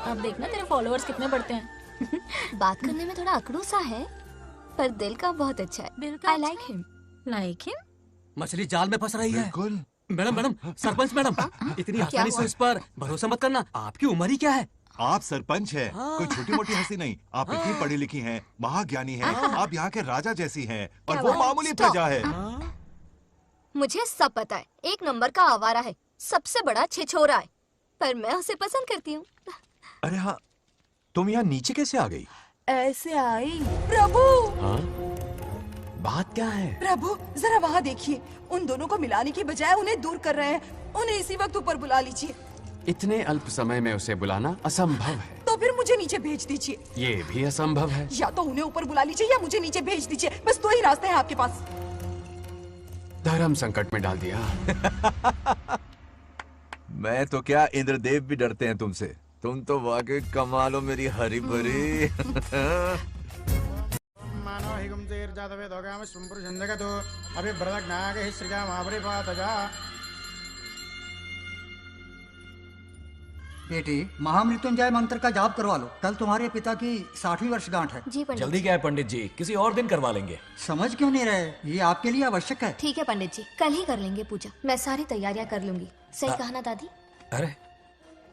अब देखना तेरे फॉलोअर्स कितने बढ़ते हैं। बात करने में थोड़ा अकड़ू सा है, पर दिल का बहुत अच्छा है। I like him. Like him? मछली जाल में फंस रही है। मैडम मैडम, सरपंच मैडम, इतनी क्या आसानी से हुआ? उस पर भरोसा मत करना। आपकी उम्र ही क्या है? आप सरपंच हैं, कोई छोटी मोटी हंसी नहीं। आप इतनी पढ़ी लिखी हैं, महाज्ञानी हैं, आप यहाँ के राजा जैसी हैं, और वो मामूली प्रजा है। मुझे सब पता है, एक नंबर का आवारा है, सबसे बड़ा छिछोरा है, पर मैं उसे पसंद करती हूँ। अरे हाँ, तुम यहाँ नीचे कैसे आ गई? ऐसे आई। प्रभु, बात क्या है? प्रभु जरा वहाँ देखिए, उन दोनों को मिलाने की बजाय उन्हें दूर कर रहे हैं। उन्हें इसी वक्त ऊपर बुला लीजिए। इतने अल्प समय में उसे बुलाना असंभव है। तो फिर मुझे नीचे भेज दीजिए। ये भी असंभव है। या तो उन्हें ऊपर बुला लीजिए या मुझे नीचे भेज दीजिए, बस दो ही रास्ते हैं आपके पास। धर्म संकट में डाल दिया। मैं तो क्या, इंद्रदेव भी डरते हैं तुमसे। तुम तो वाकई कमाल हो मेरी हरी भरी। मानो हिगम तेर जातवे दोगाम संपुरुषं जगतो अभिव्रतज्ञागहि सृजामापरिपातजा। बेटी, महामृत्युंजय मंत्र का जाप करवा लो। कल तुम्हारे पिता की 60वीं वर्षगांठ है। जी पंडित। जल्दी क्या है पंडित जी, किसी और दिन करवा लेंगे। समझ क्यों नहीं रहे? ये आपके लिए आवश्यक है। ठीक है पंडित जी, कल ही कर लेंगे पूजा। मैं सारी तैयारियां कर लूंगी। सही कहा ना दादी? अरे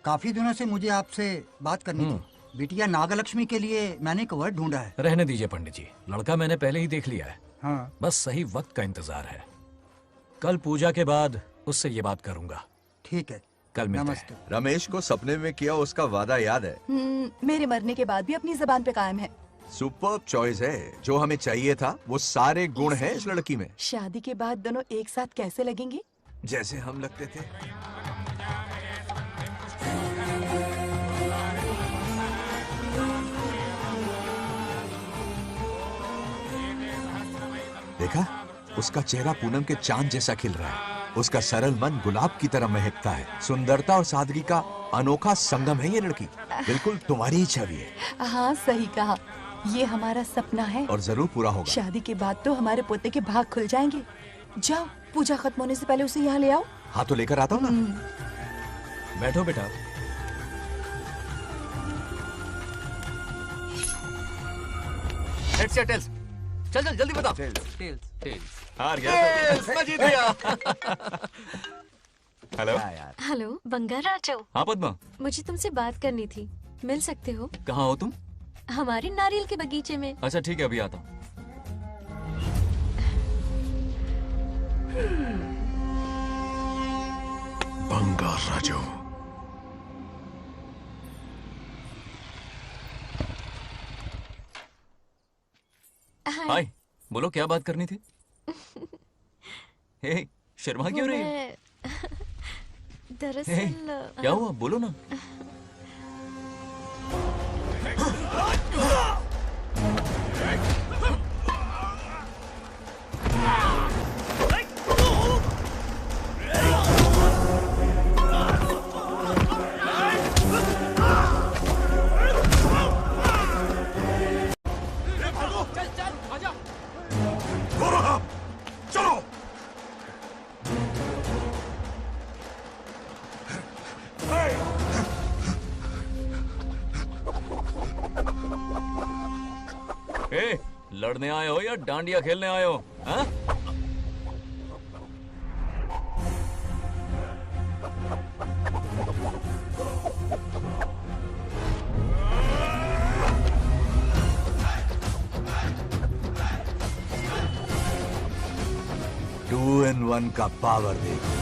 काफी दिनों से मुझे आपसे बात करनी थी। बिटिया नागलक्ष्मी के लिए मैंने एक वर्ड ढूंढा है। रहने दीजिए पंडित जी, लड़का मैंने पहले ही देख लिया है। हाँ। बस सही वक्त का इंतजार है। कल पूजा के बाद उससे ये बात करूंगा। ठीक है, कल मिलते हैं। रमेश को सपने में किया उसका वादा याद है? मेरे मरने के बाद भी अपनी जबान पे कायम है। सुपर्ब चॉइस है। जो हमें चाहिए था वो सारे गुण हैं इस लड़की में। शादी के बाद दोनों एक साथ कैसे लगेंगे? जैसे हम लगते थे। देखा, उसका चेहरा पूनम के चांद जैसा खिल रहा है। उसका सरल मन गुलाब की तरह महकता है। सुंदरता और सादगी का अनोखा संगम है ये लड़की। बिल्कुल तुम्हारी ही छवि है। हाँ सही कहा, ये हमारा सपना है और जरूर पूरा होगा। शादी के बाद तो हमारे पोते के भाग खुल जाएंगे। जाओ, पूजा खत्म होने से पहले उसे यहाँ ले आओ। हाँ तो लेकर आता हूँ ना। बैठो बेटा। हेड्स या टेल्स? चल चल जल्दी बता। टेल्स। हार गया। मैं जीत गया। हेलो। हेलो बंगाराजो। हाँ पद्मा। मुझे तुमसे बात करनी थी, मिल सकते हो? कहाँ हो तुम? हमारे नारियल के बगीचे में। अच्छा ठीक है, अभी आता हूँ। बंगाराजो। हाय, बोलो क्या बात करनी थी? हे, शर्मा क्यों रही है? दरअसल क्या हुआ, बोलो ना। लड़ने आए हो या डांडिया खेलने आए हो? हाँ? टू इन वन का पावर देखो।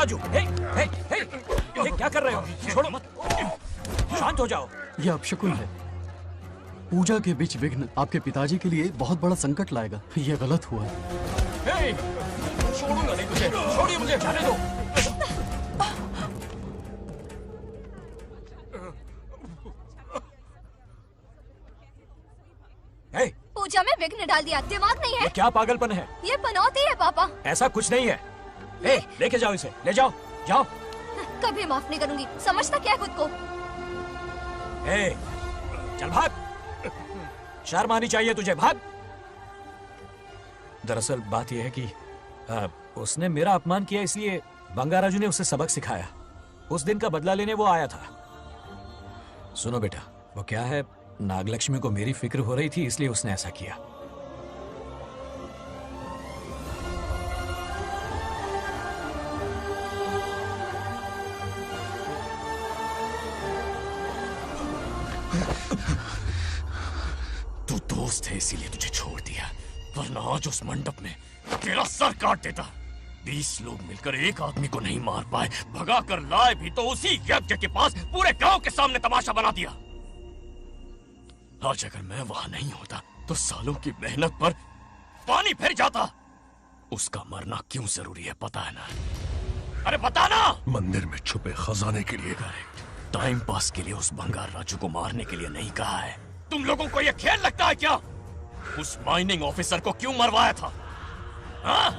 राजू, हे, क्या कर रहे हो? छोड़ो मत, शांत हो जाओ। ये अपशकुन है। पूजा के बीच विघ्न आपके पिताजी के लिए बहुत बड़ा संकट लाएगा। ये गलत हुआ। हे, छोड़ूंगा नहीं तुझे, छोड़िए मुझे, जाने दो। हे, पूजा में विघ्न डाल दिया, दिमाग नहीं है? ये क्या पागलपन है? ये पनौती है पापा। ऐसा कुछ नहीं है। हे, लेके जाओ इसे, ले जाओ, जाओ। कभी माफ नहीं करूंगी, समझता क्या है खुद को? हे, चल भाग, शर्म आनी चाहिए तुझे, भाग। दरअसल बात यह है कि उसने मेरा अपमान किया, इसलिए बंगाराजू ने उसे सबक सिखाया। उस दिन का बदला लेने वो आया था। सुनो बेटा, वो क्या है, नागलक्ष्मी को मेरी फिक्र हो रही थी, इसलिए उसने ऐसा किया। तू दोस्त है इसीलिए तुझे छोड़ दिया, वरना आज उस मंडप में तेरा सर काट देता। 20 लोग मिलकर एक आदमी को नहीं मार पाए, भगा कर लाए भी तो उसी यज्ञ के पास पूरे गांव के सामने तमाशा बना दिया। आज अगर मैं वहां नहीं होता तो सालों की मेहनत पर पानी फिर जाता। उसका मरना क्यों जरूरी है पता है ना? अरे बता ना। मंदिर में छुपे खजाने के लिए। टाइम पास के लिए उस बंगार राजू को मारने के लिए नहीं कहा है। तुम लोगों को यह खेल लगता है क्या? उस माइनिंग ऑफिसर को क्यों मरवाया था? हाँ?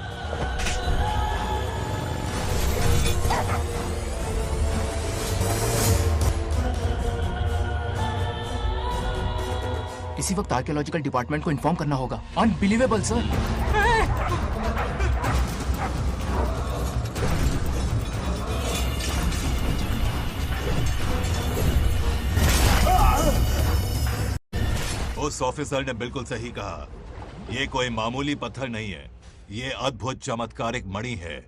इसी वक्त आर्कियोलॉजिकल डिपार्टमेंट को इन्फॉर्म करना होगा। Unbelievable sir. उस ऑफिसर ने बिल्कुल सही कहा। ये कोई मामूली पत्थर नहीं है, ये अद्भुत चमत्कारिक मणि है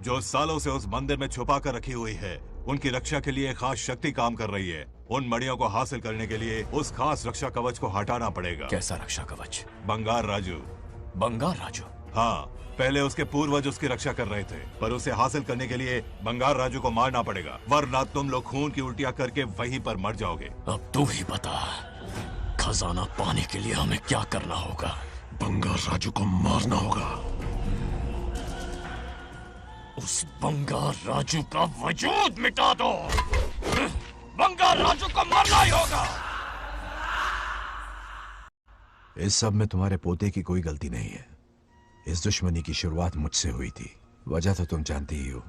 जो सालों से उस मंदिर में छुपा कर रखी हुई है। उनकी रक्षा के लिए खास शक्ति काम कर रही है। उन मणियों को हासिल करने के लिए उस खास रक्षा कवच को हटाना पड़ेगा। कैसा रक्षा कवच? बंगार राजू। बंगार राजू? हाँ, पहले उसके पूर्वज उसकी रक्षा कर रहे थे, पर उसे हासिल करने के लिए बंगार राजू को मारना पड़ेगा, वरना तुम लोग खून की उल्टियां करके वहीं पर मर जाओगे। अब तू ही बता, खजाना पाने के लिए हमें क्या करना होगा? बंगार राजू को मारना होगा। उस बंगार राजू का वजूद मिटा दो। बंगार राजू को मारना ही होगा। इस सब में तुम्हारे पोते की कोई गलती नहीं है। इस दुश्मनी की शुरुआत मुझसे हुई थी, वजह तो तुम जानती ही हो।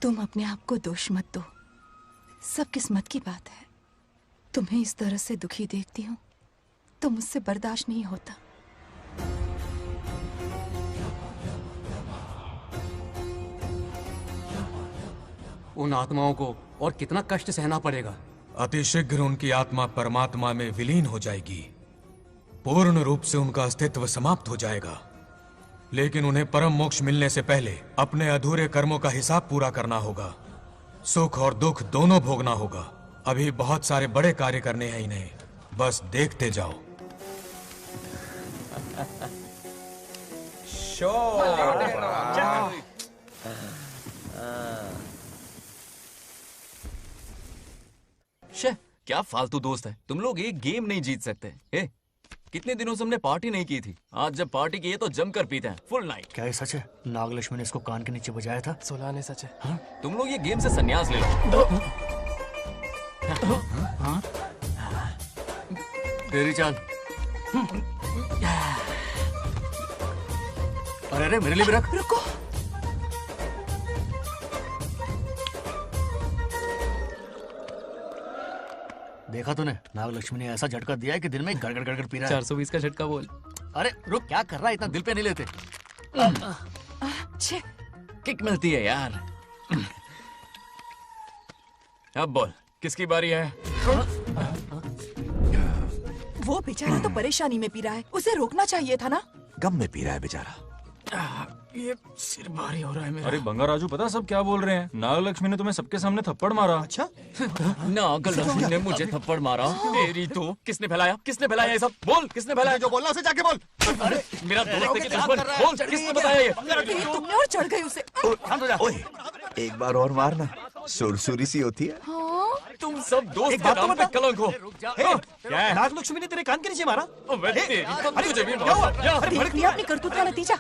तुम अपने आप को दोष मत दो, सब किस्मत की बात है। तुम्हें इस तरह से दुखी देखती हूँ तो मुझसे बर्दाश्त नहीं होता। उन आत्माओं को और कितना कष्ट सहना पड़ेगा। अतिशीघ्र उनकी आत्मा परमात्मा में विलीन हो जाएगी, पूर्ण रूप से उनका अस्तित्व समाप्त हो जाएगा। लेकिन उन्हें परम मोक्ष मिलने से पहले अपने अधूरे कर्मों का हिसाब पूरा करना होगा। सुख और दुख दोनों भोगना होगा। अभी बहुत सारे बड़े कार्य करने हैं इन्हें, बस देखते जाओ। शे, क्या फालतू दोस्त है। तुम लोग एक गेम नहीं जीत सकते। ए, कितने दिनों से हमने पार्टी नहीं की थी, आज जब पार्टी की है तो जमकर पीते हैं, फुल नाइट। क्या ये सच है? नागलक्ष्मी ने इसको कान के नीचे बजाया था। सोलह ने सच है। हाँ? तुम लोग ये गेम से संन्यास ले लो। हाँ? तेरी चाल। अरे अरे मेरे लिए भी रख। रुको, देखा तूने? नागलक्ष्मी ने ऐसा झटका दिया है कि दिन में गड़गड़ गड़गड़ पी रहा है। 420 का झटका बोल। अरे रुक, क्या कर रहा है? इतना दिल पे नहीं लेते। किक मिलती है यार। अब बोल, किसकी बारी है? वो बेचारा तो परेशानी में पी रहा है, उसे रोकना चाहिए था ना। गम में पी रहा है बेचारा। ये सिर भारी हो रहा है मेरा। अरे बंगा राजू, पता सब क्या बोल रहे हैं? नागलक्ष्मी ने तुम्हें सबके सामने थप्पड़ मारा। अच्छा? नागलक्ष्मी ने मुझे थप्पड़ मारा? तेरी तो किसने फैलाया? किसने फैलाया ये सब? बोल, किसने फैलाया? जो बोलना उसे जाके बोल। अरे मेरा दोस्त है कि दुश्मन? बोल, किसने बताया ये? तुमने और चढ़ गई उसे। ओए, एक बार और मारना, सुरसुरी सी होती है। तुम सब दोस्त के नाम पे कलंक हो। क्या है? नागलक्ष्मी ने तेरे कान के नीचे मारा? तुझे भी देख लिया अपनी करतूत का नतीजा।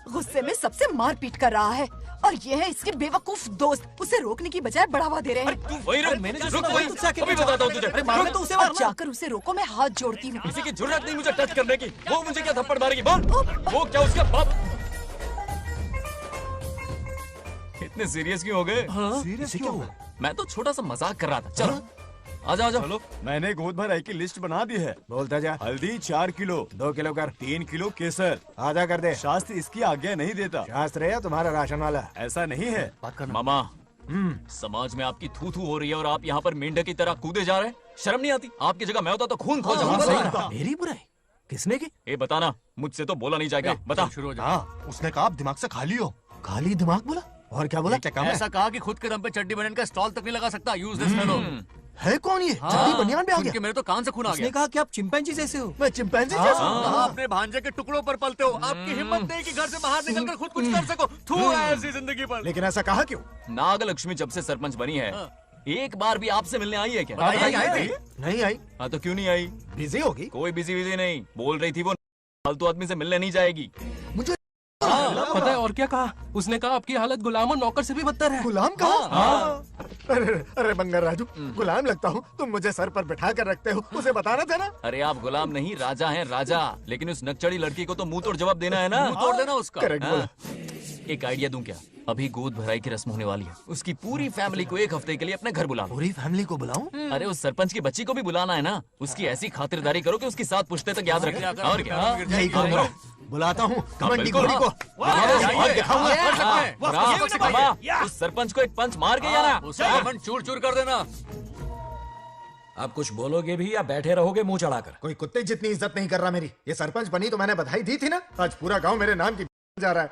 गुस्से में सबसे मार पीट कर रहा है और ये है इसके बेवकूफ दोस्त, उसे रोकने की बजाय बढ़ावा दे रहे हैं। वही रुक, अभी बताता हूँ तुझे। तो उसे अब जाकर उसे रोको, मैं हाथ जोड़ती हूँ। किसी की जुर्रत नहीं मुझे टच करने की। वो मुझे क्या थप्पड़ मारेगी? बोल, वो क्या उसका बाप? इतने सीरियस क्यों हो गए? सीरियस क्यों हुआ? मैं तो छोटा सा मजाक कर रहा था। चलो आजा आजा। चलो, मैंने गोद भराई की लिस्ट बना दी है। बोलता जा। हल्दी 4 किलो, 2 किलो कर, 3 किलो केसर। आधा कर दे। शास्त्र इसकी आज्ञा नहीं देता। शास्त्र है या तुम्हारा राशन वाला? ऐसा नहीं है। मामा, समाज में आपकी थू थू हो रही है और आप यहाँ पर मेंढक की तरह कूदे जा रहे हैं। शर्म नहीं आती? आपकी जगह मैं होता तो खून खो जाता। मेरी बुराई किसने की? ये बताना, मुझसे तो बोला नहीं जाएगा। बता। उसने कहा आप दिमाग से खाली हो। खाली दिमाग बोला? और क्या बोला? ऐसा कहा कि खुद के दम पे चड्डी बनियान का स्टॉल तक नहीं लगा सकता। Useless fellow. है कौन ये? चड्डी बनियान में आ गया? मेरे तो कान से खून आ गया। उसने कहा कि आप चिंपैंजी जैसे हो। मैं चिंपैंजी जैसा हूँ? आप अपने भांजे के टुकड़ों पर पलते हो। आपकी हिम्मत नहीं कि घर से बाहर निकलकर खुद कुछ कर सको। थू है ऐसी जिंदगी पर। लेकिन ऐसा कहा क्यों? नागलक्ष्मी जब से सरपंच बनी है, एक बार भी आपसे मिलने आई है क्या? नहीं आई। हाँ तो क्यों नहीं आई? बिजी होगी। कोई बिजी नहीं, बोल रही थी वो फालतू आदमी से मिलने नहीं जाएगी। मुझे पता है और क्या कहा? उसने कहा आपकी हालत गुलाम और नौकर से भी बदतर है। गुलाम कहा? अरे बंगर राजू, गुलाम लगता हूँ? तुम मुझे सर पर बिठा कर रखते हो, उसे बताना था ना। अरे आप गुलाम नहीं, राजा हैं, राजा। लेकिन उस नकचड़ी लड़की को तो मुंह तोड़ जवाब देना है ना। मुंह तोड़ देना उसका। करेक्ट बोला। एक आइडिया दूं क्या? अभी गोद भराई की रस्म होने वाली है, उसकी पूरी फैमिली को 1 हफ्ते के लिए अपने घर बुला लो। पूरी फैमिली को बुलाऊं? अरे उस सरपंच की बच्ची को भी बुलाना है ना। उसकी ऐसी खातिरदारी करो कि उसकी 7 पुश्ते तक याद रखे। और क्या? यही करूंगा। बुलाता हूँ कमंडी घोड़ी को। उस सरपंच को एक पंच मार के जाना। उसका कमंड चूर चूर कर देना। आप कुछ बोलोगे भी या बैठे रहोगे मुंह चढ़ाकर? कोई कुत्ते जितनी इज्जत नहीं कर रहा मेरी। ये सरपंच बनी तो मैंने बधाई दी थी ना। आज पूरा गांव मेरे नाम की जा रहा है।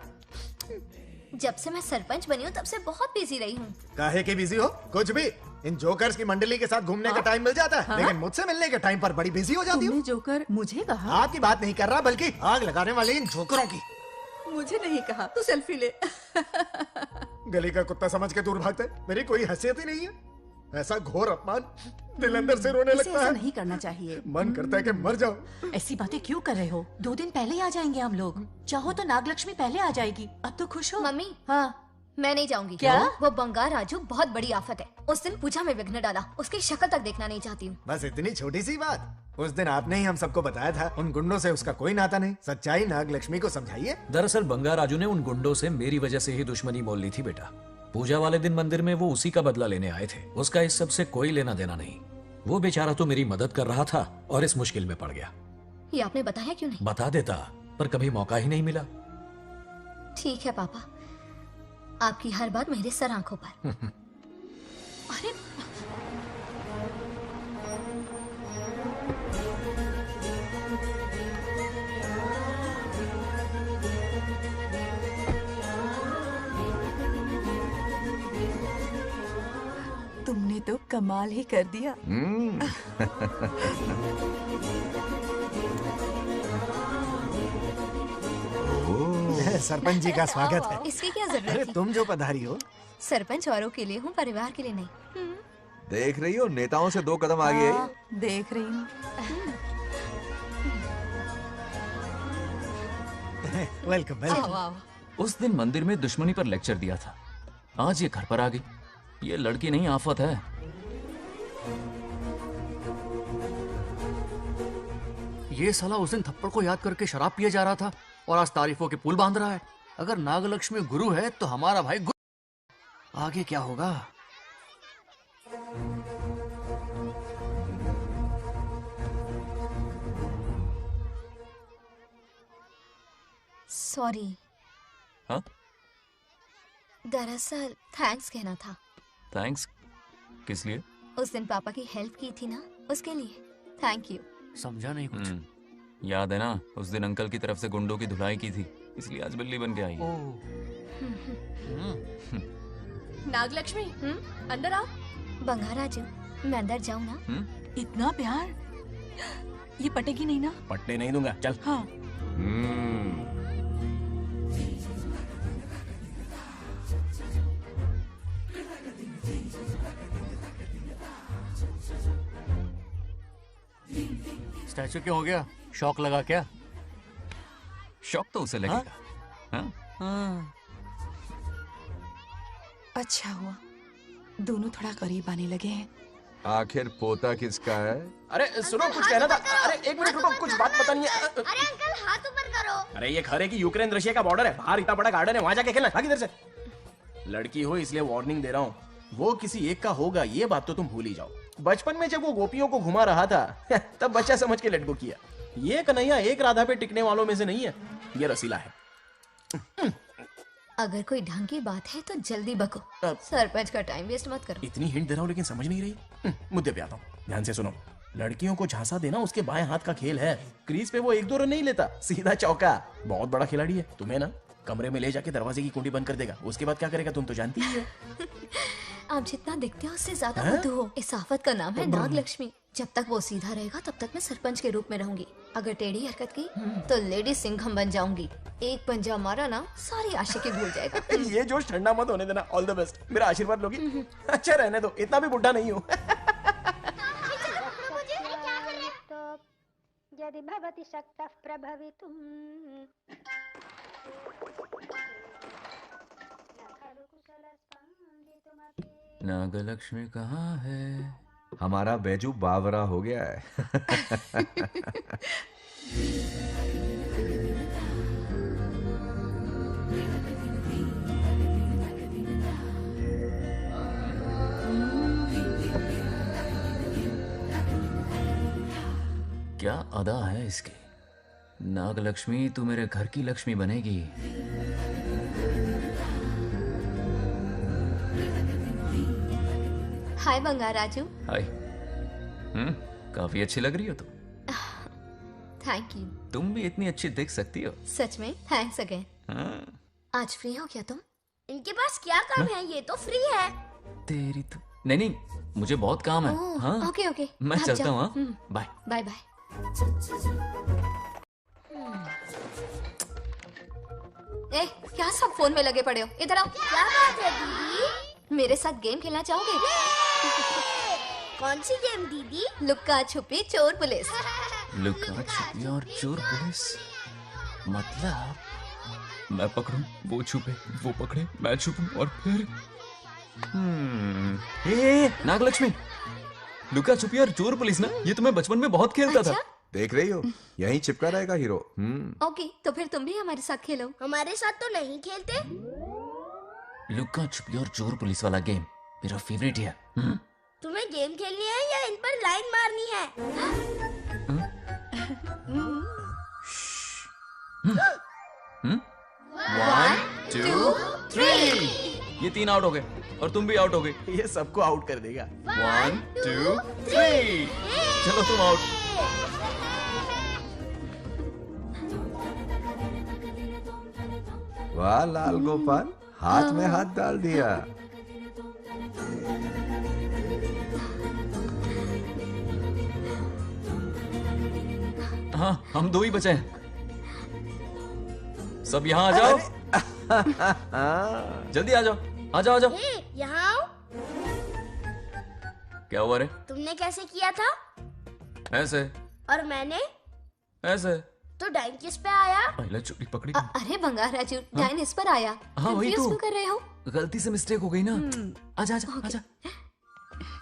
जब से मैं सरपंच बनी हूँ तब से बहुत बिजी रही हूँ। काहे की बिजी हो? कुछ भी। इन जोकर्स की मंडली के साथ घूमने का टाइम मिल जाता है, लेकिन मुझसे मिलने के टाइम पर बड़ी बिजी हो जाती हूँ। जोकर मुझे कहा? आपकी बात नहीं कर रहा, बल्कि आग लगाने वाले इन जोकरों की। मुझे नहीं कहा। तू सेल्फी ले। गली का कुत्ता समझ के दूर भागता है। मेरी कोई हैसियत ही नहीं है। ऐसा घोर अपमान, दिल अंदर से रोने लगता ऐसा है। नहीं करना चाहिए। मन करता है कि मर जाओ। ऐसी बातें क्यों कर रहे हो? 2 दिन पहले ही आ जाएंगे हम लोग। चाहो तो नागलक्ष्मी पहले आ जाएगी। अब तो खुश हो? मम्मी, हाँ मैं नहीं जाऊंगी। क्या? वो बंगार राजू बहुत बड़ी आफत है। उस दिन पूजा में विघ्न डाला, उसकी शक्ल तक देखना नहीं चाहती हूँ। बस इतनी छोटी सी बात। उस दिन आपने ही हम सबको बताया था उन गुंडों से उसका कोई नाता नहीं। सच्चाई नागलक्ष्मी को समझाइए। दरअसल बंगा राजू ने उन गुंडों से मेरी वजह से ही दुश्मनी मोल ली थी बेटा। पूजा वाले दिन मंदिर में वो उसी का बदला लेने आए थे। उसका इस सब से कोई लेना देना नहीं। वो बेचारा तो मेरी मदद कर रहा था और इस मुश्किल में पड़ गया। ये आपने बताया क्यों नहीं? बता देता, पर कभी मौका ही नहीं मिला। ठीक है पापा, आपकी हर बात मेरे सर आंखों पर। अरे तुमने तो कमाल ही कर दिया। सरपंच जी का स्वागत है। इसकी क्या जरूरत अरे है? तुम जो पधारी हो। सरपंच औरों के लिए हूँ, परिवार के लिए नहीं। देख रही हो, नेताओं से 2 कदम आगे है। देख रही हूँ। Welcome welcome. उस दिन मंदिर में दुश्मनी पर लेक्चर दिया था, आज ये घर पर आ गई। ये लड़की नहीं आफत है। ये साला उस दिन थप्पड़ को याद करके शराब पिए जा रहा था और आज तारीफों के पुल बांध रहा है। अगर नागलक्ष्मी गुरु है तो हमारा भाई गुरु। आगे क्या होगा? सॉरी। हाँ? दरअसल थैंक्स कहना था। थैंक्स किस लिए? उस दिन पापा की हेल्प की थी ना, उसके लिए थैंक यू। समझा नहीं कुछ। याद है ना, उस दिन अंकल की तरफ से गुंडों की धुलाई की थी। इसलिए आज बिल्ली बन के आई है। नागलक्ष्मी अंदर आओ। बंगाराजू मैं अंदर जाऊँ ना? इतना प्यार, ये पटेगी नहीं ना? पटने नहीं दूंगा, चल। हाँ। स्टैचू क्यों हो गया? शौक लगा क्या? शौक तो उसे लगेगा। हाँ? अच्छा हुआ दोनों थोड़ा करीब आने लगे हैं। आखिर पोता किसका है? अरे सुनो, कुछ कहना था। अरे एक मिनट रुको, कुछ बात बतानी है। अरे अंकल हाथ ऊपर करो। अरे ये घर है कि यूक्रेन रशिया का बॉर्डर है? बाहर इतना बड़ा गार्डन है, वहां जाके खेलना। भाग इधर से। लड़की हो इसलिए वार्निंग दे रहा हूँ, वो किसी एक का होगा ये बात तो तुम भूल ही जाओ। बचपन में जब वो गोपियों को घुमा रहा था तब बच्चा समझ के लड़को किया। ये कन्हैया एक राधा पे टिकने वालों में से नहीं है, ये रसीला है। अगर कोई ढंग की बात है तो जल्दी बको, सरपंच का टाइम वेस्ट मत करो। इतनी हिंट दे रहा हूँ लेकिन समझ नहीं रही। मुद्दे पे आता हूँ, ध्यान से सुनो। लड़कियों को झांसा देना उसके बाएं हाथ का खेल है। क्रीज पे वो 1-2 रन नहीं लेता, सीधा चौका। बहुत बड़ा खिलाड़ी है। तुम्हें ना कमरे में ले जाके दरवाजे की कुंडी बंद कर देगा, उसके बाद क्या करेगा तुम तो जानती ही हो। आप जितना दिखते हो उससे ज्यादा बुद्धू हो। इस आफत का नाम है नागलक्ष्मी। जब तक वो सीधा रहेगा तब तक मैं सरपंच के रूप में रहूंगी। अगर टेढ़ी हरकत की तो लेडी सिंघम बन जाऊंगी। एक पंजा मारा ना सारी आशिकी भूल जाएगा। ये जोश ठंडा मत होने देना। All the best. मेरा आशीर्वाद लोगी? अच्छा रहने दो, इतना भी बुढ़ा नहीं हूँ। यदि भवति शक्तः प्रभवितुम्। नागलक्ष्मी कहाँ है? हमारा बैजू बावरा हो गया है। क्या अदा है इसकी। नागलक्ष्मी तू मेरे घर की लक्ष्मी बनेगी। हाय बंगाराजू। हाय। काफी अच्छी लग रही हो तुम। Thank you. तुम भी इतनी अच्छी दिख सकती हो। सच में थैंक्स अगेन। आज फ्री हो क्या तुम? इनके पास क्या काम है, ये तो फ्री है। तेरी तो नहीं, मुझे बहुत काम है। हाँ? ओके ओके, मैं चलता हूँ। Bye bye bye. ए, क्या सब फोन में लगे पड़े हो? इधर आओ। क्या बात है दीदी? मेरे साथ गेम खेलना चाहोगे? कौन सी गेम दीदी? लुक्का छुपी चोर पुलिस। लुक्का छुपी और चोर पुलिस मतलब मैं पकड़ूं, वो छुपे, वो पकड़े, मैं छुपूं और फिर नागलक्ष्मी, लुक्का छुपी और चोर पुलिस ना, ये तो मैं बचपन में बहुत खेलता था। देख रही हो, यहीं चिपका रहेगा हीरो। ओके, तो फिर तुम भी हमारे साथ खेलो। हमारे साथ तो नहीं खेलते। लुक्का छुपी और चोर पुलिस वाला गेम मेरा फेवरेट है। तुम्हें गेम खेलनी है या इन पर लाइन मारनी है? 1 2 3। ये 3 आउट हो गए और तुम भी आउट हो गए। ये सबको आउट कर देगा। 1 2 3। चलो तुम आउट। वाह लाल गोपाल, हाथ में हाथ डाल दिया। हाँ, हम 2 ही बचे हैं। सब यहाँ आ जाओ। जल्दी आ जाओ, आ जाओ, आ जाओ। यहाँ आओ। क्या हुआ रे? तुमने कैसे किया था? ऐसे। और मैंने? ऐसे। तो डाइन किस पे आया? पहले चोरी पकड़ी। अरे बंगाराजू, डाइन इस पर आया। हाँ वही तो। क्यों कर रहे हो? गलती से मिस्टेक हो गई ना। आजा आजा आजा।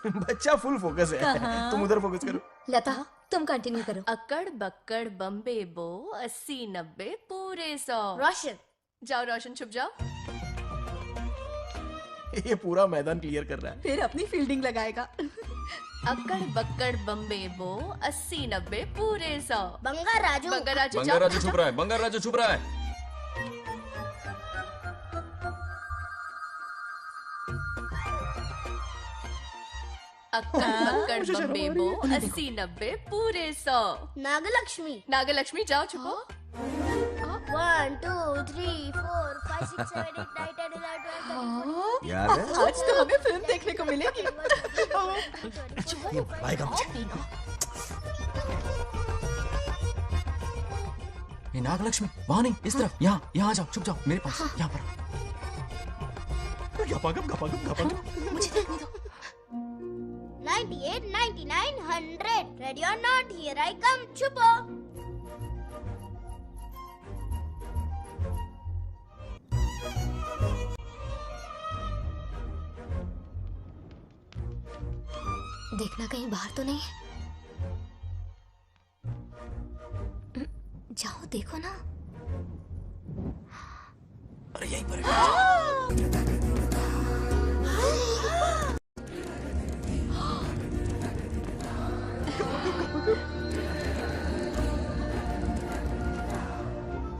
बच्चा फुल फोकस है। तुम उधर फोकस करो। लता, तुम कंटिन्यू करो। अक्कड़ बक्कड़ बम्बे बो 80 90 पूरे 100। रोशन, जाओ रोशन, छुप जाओ। ये पूरा मैदान क्लियर कर रहा है। फिर अपनी फील्डिंग लगाएगा। अक्कड़ बक्कड़ बम्बे बो 80 90 पूरे 100। बंगाराजू, बंगाराजू बंगाराजू छुप रहा है, बंगाराजू छुप रहा है। अक्कड़ बक्कड़ बम्बे बो 80 90 पूरे 100। नागलक्ष्मी, नागलक्ष्मी जाओ छुपो। 1, 2, 3, 4, 5, 6, 7, 8, 9, 10, 11, 12, 13, याद है? आज तो हमें फिल्म देखने को मिलेगी। ये आएगा मुझे। ये नागलक्ष्मी वहां नहीं, इस तरफ, यहाँ यहाँ आ जाओ, छुप जाओ मेरे पास, यहाँ पर। मुझे देखने दो। 98, 99, 100. Ready or not? Here I come. छुपो। देखना कहीं बाहर तो नहीं है। जाओ देखो ना। अरे यहीं पर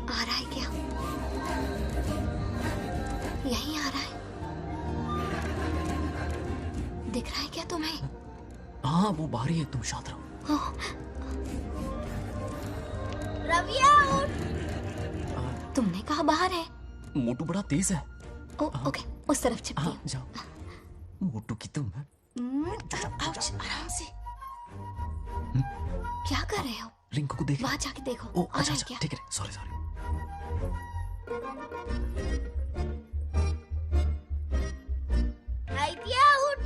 आ रहा है क्या? यहीं आ रहा है। दिख रहा है क्या तुम्हें? हाँ वो बाहर ही है, तुम शांत रहो। रविया उठ। तुमने कहा बाहर है? मोटू बड़ा तेज है। ओके उस तरफ छिपती हूँ। जाओ। मोटू की तुम है। आउच, आराम से। क्या कर रहे हो? रिंकू को देख। वहाँ जाके देखो। ओ आ रहा अच्छा है अच्छा, क्या? ठीक है, सॉरी सॉरी। आइडिया उठ।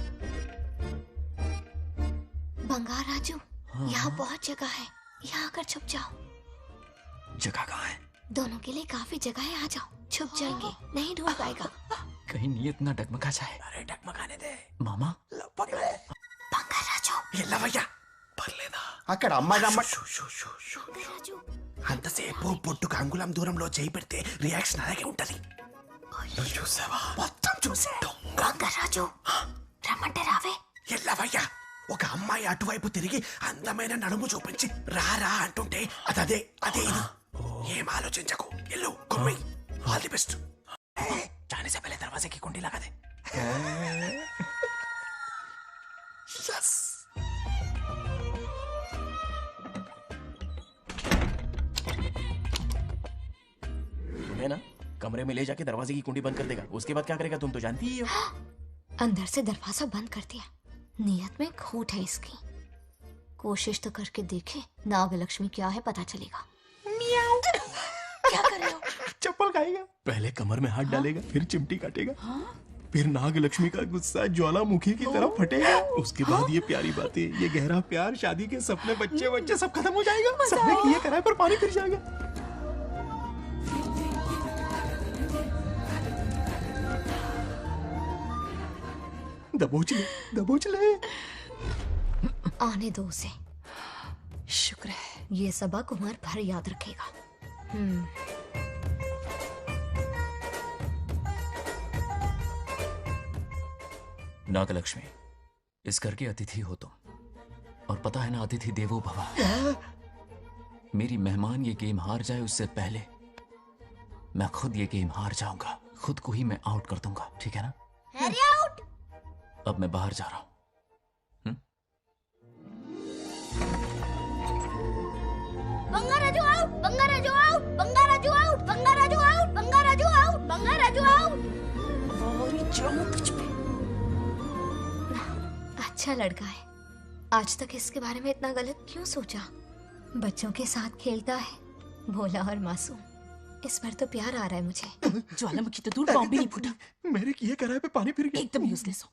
बंगार राजू, यहाँ बहुत जगह है, यहाँ आकर छुप जाओ। जगह कहाँ है? दोनों के लिए काफी जगह है, आ जाओ। छुप जाएंगे, नहीं ढूंढ पाएगा। कहीं नीयत ना डगमगा जाए। अरे डगमगाने दे मामा। बंगार राजू, ये लवయ్య పర్లేదా అక్కడ అమ్మాయి అంతసేపు పొట్టుకు అంగుళం దూరంలో చేయి పెడితే రియాక్షన్ అలాగే ఉంటది. నువ్వు చూసావా? మొత్తం చూసా. బంగార్ రాజు, రమ్మంటే రావే. ఎల్లవయ్య ఒక అమ్మాయి అటువైపు తిరిగి అందమైన నడుము చూపించి రారా అంటుంటే అదే అదే ఇది. ఏం ఆలోచించకు, ఎల్లు కొమ్మి. All the best. जाने से पहले दरवाजे की कुंडी लगा दे. यस. तुम्हें ना कमरे में ले जाके दरवाजे की कुंडी बंद कर देगा. उसके बाद क्या करेगा तुम तो जानती ही हो. अंदर से दरवाजा बंद कर दिया. नियत में खोट है इसकी. कोशिश तो करके देखे, नागलक्ष्मी क्या है पता चलेगा. क्या कर रहे हो? चप्पल खाएगा. पहले कमर में हाथ डालेगा, फिर चिमटी काटेगा. फिर नागलक्ष्मी का गुस्सा ज्वालामुखी की तरह फटेगा. उसके बाद ये प्यारी बातें, ये गहरा प्यार, शादी के सपने, बच्चे बच्चे सब खत्म हो जाएगा. सबने किए कराए पर पानी फिर जाएगा. दबोच ले, दबोच ले. आने दो उसे. शुक्र है, ये सबक उम्र भर याद रखेगा. नागलक्ष्मी, इस घर की अतिथि हो तुम, और पता है ना, अतिथि देवो भव. मेरी मेहमान ये गेम हार जाए उससे पहले मैं खुद ये गेम हार जाऊंगा. खुद को ही मैं आउट कर दूंगा, ठीक है ना? Harry out. अब मैं बाहर जा रहा हूं. Bangarraju out. Bangarraju out. Bangarraju out. Bangarraju out. Bangarraju out. Bangarraju out. अच्छा लड़का है. आज तक इसके बारे में इतना गलत क्यों सोचा? बच्चों के साथ खेलता है, भोला और मासूम. इस पर तो प्यार आ रहा है मुझे. ज्वालामुखी तो दूर, बॉम्ब भी नहीं फूटा. मेरे किए कराए पे पानी फिर गया. एकदम यूजलेस हो.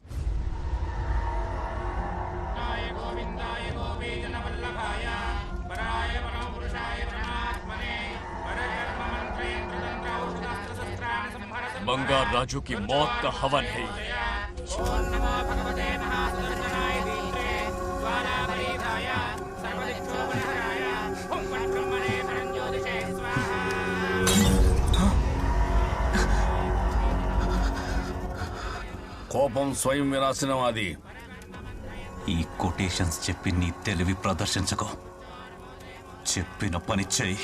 बंगार राजू की मौत का हवन है ये. కోపం స్వయం వినాశనవాది. ఈ కొటేషన్స్ చెప్పి నీ తెలివి ప్రదర్శించకు. చెప్పిన పని చెయ్యి.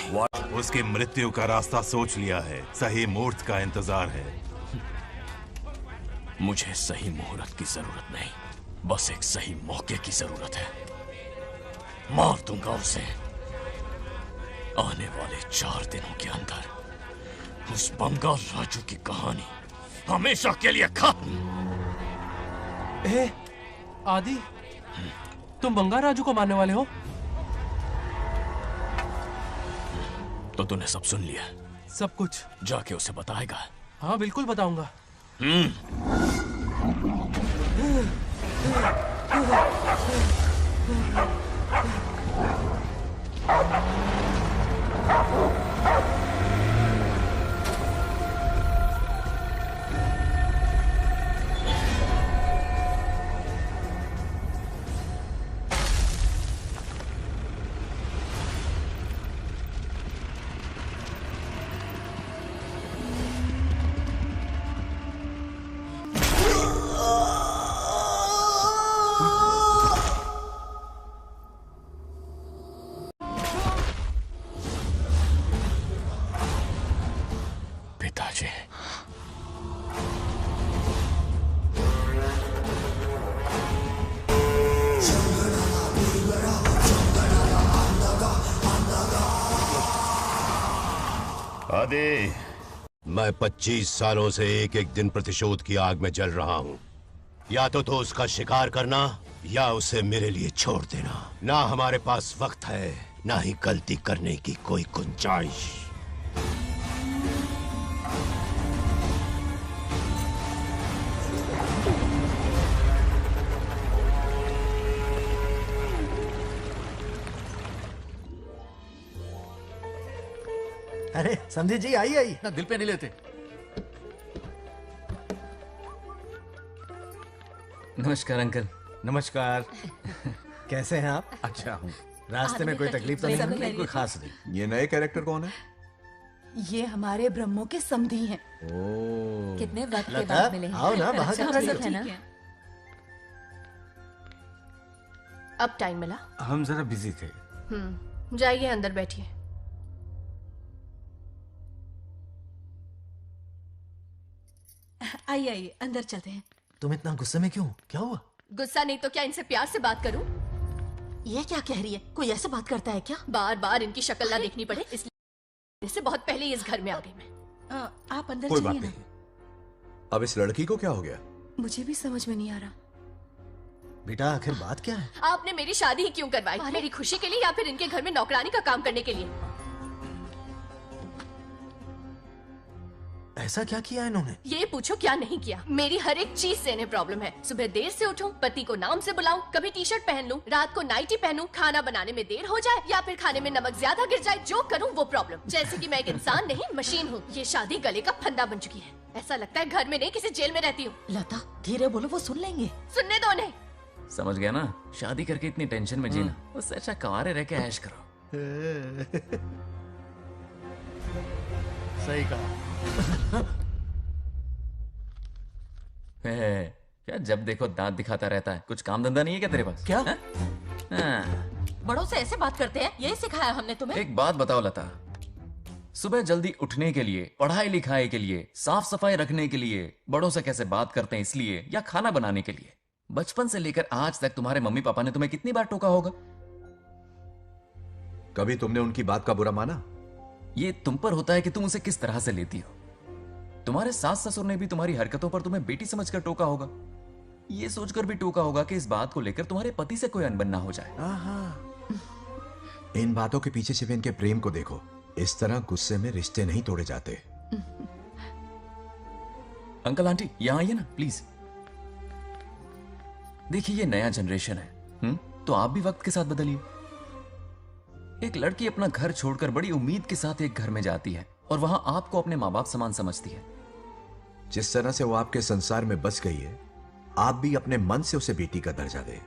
उसकी मृत्यु का रास्ता सोच लिया है. सही मुहूर्त का इंतजार है. मुझे सही मुहूर्त की जरूरत नहीं, बस एक सही मौके की जरूरत है. मार दूंगा उसे आने वाले 4 दिनों के अंदर. उस बंगाल राजू की कहानी हमेशा के लिए खत्म। आदि, तुम बंगाल राजू को मारने वाले हो? तो तूने सब सुन लिया? सब कुछ। जाके उसे बताएगा? हाँ बिल्कुल बताऊंगा। पिताजी, आदि, मैं 25 सालों से एक एक दिन प्रतिशोध की आग में जल रहा हूँ। या तो उसका शिकार करना या उसे मेरे लिए छोड़ देना। ना हमारे पास वक्त है, ना ही गलती करने की कोई गुंजाइश। अरे समझी जी, आई आई। ना दिल पे नहीं लेते। नमस्कार अंकल। नमस्कार। कैसे हैं आप? अच्छा हूँ। रास्ते में कोई तकलीफ तो सब नहीं? खैरियत। कोई खास नहीं। ये नए कैरेक्टर कौन है? ये हमारे ब्रह्मों के समधी हैं। ओ, कितने वक्त के लता, बाद मिले हैं। आओ ना, बाहर अच्छा, क्या सब है ना? अब टाइम मिला? हम जरा बिजी थे। जाइए अंदर बैठिए। आइए आइए, अंदर चलते हैं। तुम इतना गुस्से में क्यों? क्या हुआ? गुस्सा नहीं तो क्या, इनसे प्यार से बात करूं? ये क्या कह रही है? कोई ऐसे बात करता है क्या? बार बार इनकी शक्ल ना देखनी पड़े इसलिए से बहुत पहले ही इस घर में आ गई मैं। आप अंदर कोई बात चलिए नहीं। अब इस लड़की को क्या हो गया? ना। मुझे भी समझ में नहीं आ रहा। बेटा आखिर बात क्या है? आपने मेरी शादी ही क्यों करवाई? मेरी खुशी के लिए या फिर इनके घर में नौकरानी का काम करने के लिए? ऐसा क्या किया इन्होंने? ये पूछो क्या नहीं किया। मेरी हर एक चीज से इन्हें प्रॉब्लम है। सुबह देर से उठूं, पति को नाम से बुलाऊं, कभी टी शर्ट पहन लूं, रात को नाइटी पहनूं, खाना बनाने में देर हो जाए या फिर खाने में नमक ज्यादा गिर जाए, जो करूं वो प्रॉब्लम। जैसे कि मैं एक इंसान नहीं मशीन हूँ। ये शादी गले का फंदा बन चुकी है। ऐसा लगता है घर में नहीं किसी जेल में रहती हूँ। लता धीरे बोलो, वो सुन लेंगे। सुनने दो उन्हें। समझ गया ना? शादी करके इतनी टेंशन में जीना, उससे अच्छा कुंवारे रह के ऐश करो। सही कहा। क्या जब देखो दांत दिखाता रहता है? कुछ काम धंधा नहीं है क्या तेरे पास? क्या? हाँ। बड़ों से ऐसे बात करते हैं? यही सिखाया हमने तुम्हें? एक बात बताओ लता, सुबह जल्दी उठने के लिए, पढ़ाई लिखाई के लिए, साफ सफाई रखने के लिए बड़ों से कैसे बात करते हैं इसलिए, या खाना बनाने के लिए? बचपन से लेकर आज तक तुम्हारे मम्मी पापा ने तुम्हें कितनी बार टोका होगा? कभी तुमने उनकी बात का बुरा माना? ये तुम पर होता है कि तुम उसे किस तरह से लेती हो। तुम्हारे सास ससुर ने भी तुम्हारी हरकतों पर तुम्हें बेटी समझकर टोका होगा। ये सोचकर भी टोका होगा कि इस बात को लेकर तुम्हारे पति से कोई अनबन ना हो जाए। इन बातों के पीछे सिर्फ इनके प्रेम को देखो। इस तरह गुस्से में रिश्ते नहीं तोड़े जाते। अंकल आंटी यहां आइए ना प्लीज। देखिए ये नया जनरेशन है, तो आप भी वक्त के साथ बदलिए। एक लड़की अपना घर छोड़कर बड़ी उम्मीद के साथ एक घर में जाती है और वहां आपको अपने माँ बाप समान समझती है। जिस तरह से वो आपके संसार में बस गई है, आप भी अपने मन से उसे बेटी का दर्जा दें।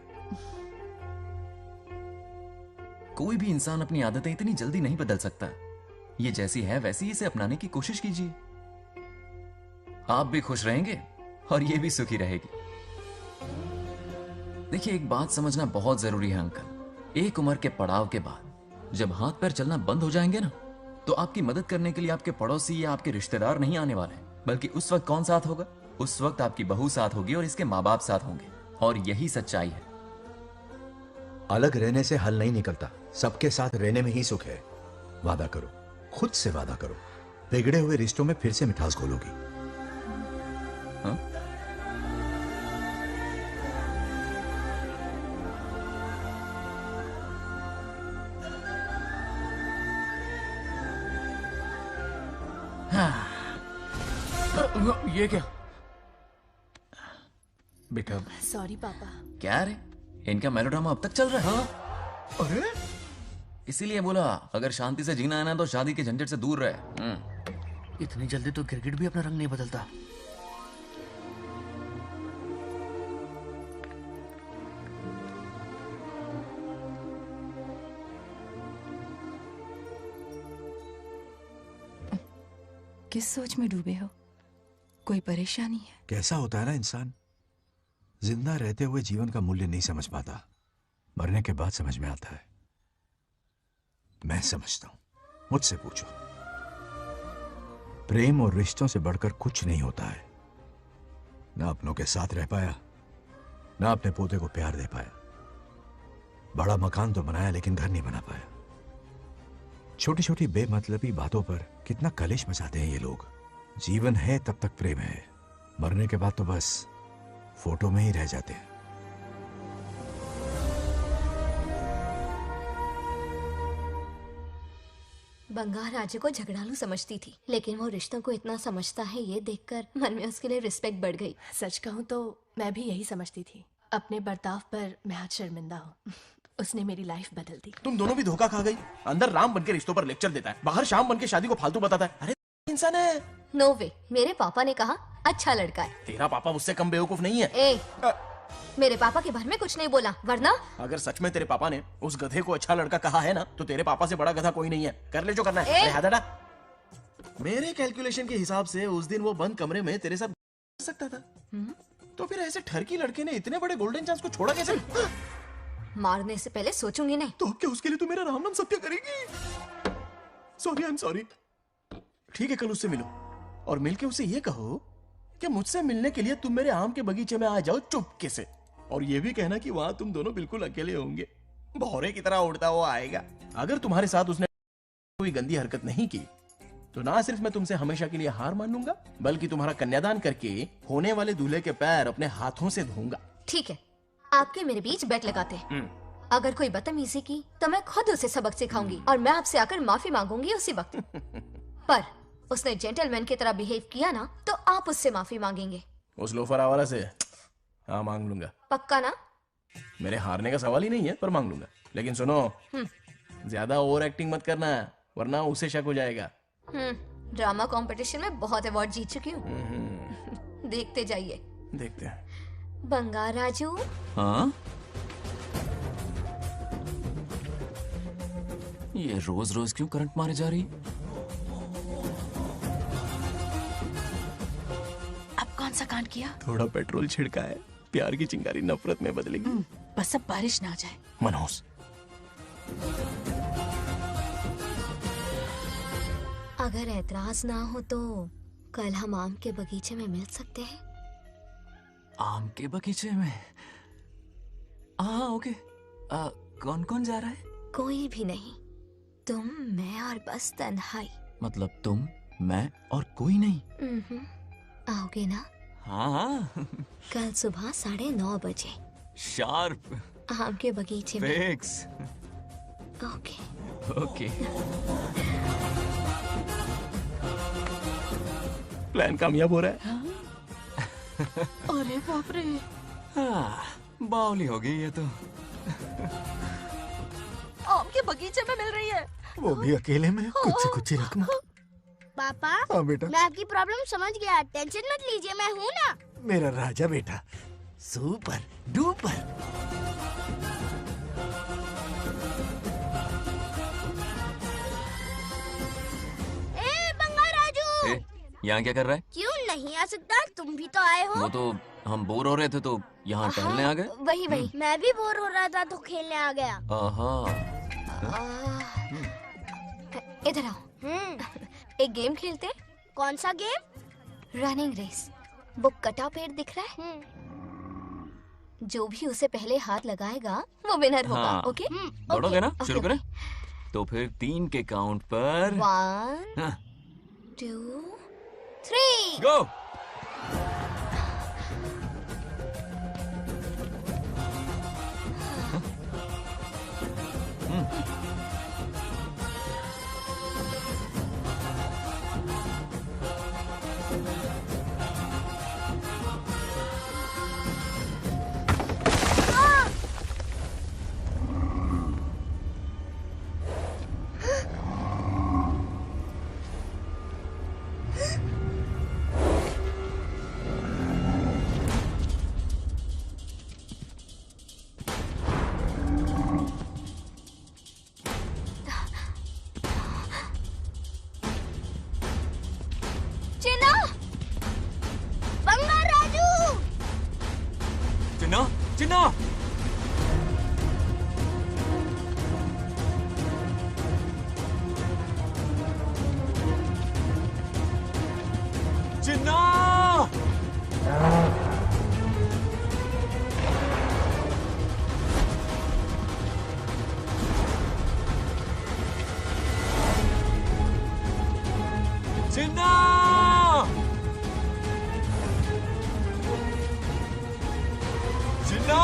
कोई भी इंसान अपनी आदतें इतनी जल्दी नहीं बदल सकता। ये जैसी है वैसी ही इसे अपनाने की कोशिश कीजिए। आप भी खुश रहेंगे और ये भी सुखी रहेगी। देखिए एक बात समझना बहुत जरूरी है अंकल। एक उम्र के पड़ाव के बाद जब हाथ पैर चलना बंद हो जाएंगे ना, तो आपकी मदद करने के लिए आपके पड़ोसी या आपके रिश्तेदार नहीं आने वाले, बल्कि उस वक्त कौन साथ होगा? उस वक्त आपकी बहू साथ होगी और इसके माँ बाप साथ होंगे। और यही सच्चाई है। अलग रहने से हल नहीं निकलता, सबके साथ रहने में ही सुख है। वादा करो, खुद से वादा करो। बिगड़े हुए रिश्तों में फिर से मिठास घोलोगी। हाँ? ये क्या बेटा? सॉरी पापा। क्या रे, इनका मेलोड्रामा अब तक चल रहा है? अरे इसीलिए बोला अगर शांति से जीना है ना तो शादी के झंझट से दूर रहे। इतनी जल्दी तो गिरगिट भी अपना रंग नहीं बदलता। किस सोच में डूबे हो? कोई परेशानी है? कैसा होता है ना इंसान, जिंदा रहते हुए जीवन का मूल्य नहीं समझ पाता, मरने के बाद समझ में आता है। मैं समझता हूं, मुझसे पूछो। प्रेम और रिश्तों से बढ़कर कुछ नहीं होता है। ना अपनों के साथ रह पाया, ना अपने पोते को प्यार दे पाया। बड़ा मकान तो बनाया लेकिन घर नहीं बना पाया। छोटी छोटी बेमतलबी बातों पर कितना कलेश मचाते हैं ये लोग। जीवन है तब तक प्रेम है, मरने के बाद तो बस फोटो में ही रह जाते हैं। बंगार राजे को झगड़ालू समझती थी, लेकिन वो रिश्तों को इतना समझता है ये देखकर मन में उसके लिए रिस्पेक्ट बढ़ गई। सच कहूँ तो मैं भी यही समझती थी। अपने बर्ताव पर मैं आज शर्मिंदा हूँ। उसने मेरी लाइफ बदल दी। तुम दोनों भी धोखा खा गई। अंदर राम बनके रिश्तों पर लेक्चर देता है, बाहर शाम बनके शादी को फालतू बताता है। अरे इंसान है। नो वे, मेरे पापा ने कहा अच्छा लड़का है। तेरा पापा मुझसे कम बेवकूफ नहीं है। ए, मेरे पापा के बारे में कुछ नहीं बोला, वरना अगर सच में तेरे पापा ने उस गधे को अच्छा लड़का कहा है ना, तो तेरे पापा से बड़ा गधा कोई नहीं है। कर ले जो करना है। अरे हाथ हटा। मेरे कैलकुलेशन के हिसाब से उस दिन वो बंद कमरे में तेरे साथ कर सकता था। तो फिर ऐसे ठरकी लड़के ने इतने बड़े गोल्डन चांस को छोड़ा कैसे? मारने से पहले सोचूंगी नहीं। तो क्या उसके लिए तू मेरा राम नाम सत्य करेगी? Sorry, I am sorry. ठीक है, कल उससे मिलो और मिलके उसे ये कहो कि मुझसे मिलने के लिए तुम मेरे आम के बगीचे में आ जाओ चुपके से। और ये भी कहना कि वहां तुम दोनों बिल्कुल अकेले होंगे। भौरे की तरह उड़ता हुआ आएगा। अगर तुम्हारे साथ उसने कोई गंदी हरकत नहीं की तो ना सिर्फ मैं तुमसे हमेशा के लिए हार मान लूंगा, बल्कि तुम्हारा कन्यादान करके होने वाले दूल्हे के पैर अपने हाथों से धोऊंगा। ठीक है, आपके मेरे बीच बेट लगाते हैं। अगर कोई बदतमीजी की तो मैं खुद उसे सबक सिखाऊंगी और मैं आपसे आकर माफी मांगूंगी उसी वक्त। पर उसने जेंटलमैन की तरह बिहेव किया ना, तो आप उससे माफी मांगेंगे। उस लोफर आवारा से हाँ मांग लूंगा। पक्का ना? मेरे हारने का सवाल ही नहीं है, पर मांग लूंगा। लेकिन सुनो, ज्यादा ओवर एक्टिंग मत करना, वरना उसे शक हो जाएगा। ड्रामा कंपटीशन में बहुत अवार्ड जीत चुकी हूँ। देखते जाइए। देखते हैं। बंगार राजू। हाँ? ये रोज रोज क्यों करंट मारे जा रही? अब कौन सा कांड किया? थोड़ा पेट्रोल छिड़का है, प्यार की चिंगारी नफरत में बदलेगी। बस अब बारिश ना आ जाए। मनोज, अगर ऐतराज ना हो तो कल हम आम के बगीचे में मिल सकते हैं। आम के बगीचे में? हाँ ओके। कौन कौन जा रहा है? कोई भी नहीं, तुम, मैं और बस तन्हाई। मतलब तुम, मैं और कोई नहीं? आओगे ना? हाँ हाँ। कल सुबह 9:30 बजे शार्प। आम के बगीचे में। फिक्स। Okay okay. प्लान कामयाब हो रहा है। अरे बाप रे। बावली हो गई ये तो। आम के बगीचे में मिल रही है, वो भी अकेले में। कुछ से कुछ ही रखना। पापा, हाँ बेटा। मैं आपकी प्रॉब्लम समझ गया, टेंशन मत लीजिए, मैं हूँ ना। मेरा राजा बेटा, सुपर डुपर। बंगार राजू, यहाँ क्या कर रहा है? क्यों नहीं आ सकता? तुम भी तो आए हो। वो तो हम बोर हो रहे थे तो यहाँ टहलने आ गए। वही वही। मैं भी बोर हो रहा था तो खेलने आ गया। इधर आओ। एक गेम खेलते हैं। कौन सा गेम? Running race. वो कटा पेड़ दिख रहा है? जो भी उसे पहले हाथ लगाएगा वो विनर होगा। हाँ। ओके? दौड़ोगे ना? शुरू करें? तो फिर 3 के काउंट पर 1 2, 3 गो। चिन्ना, बंगार राजू, चिन्ना, चिन्ना, चिन्ना, चिन्ना, चिन्ना,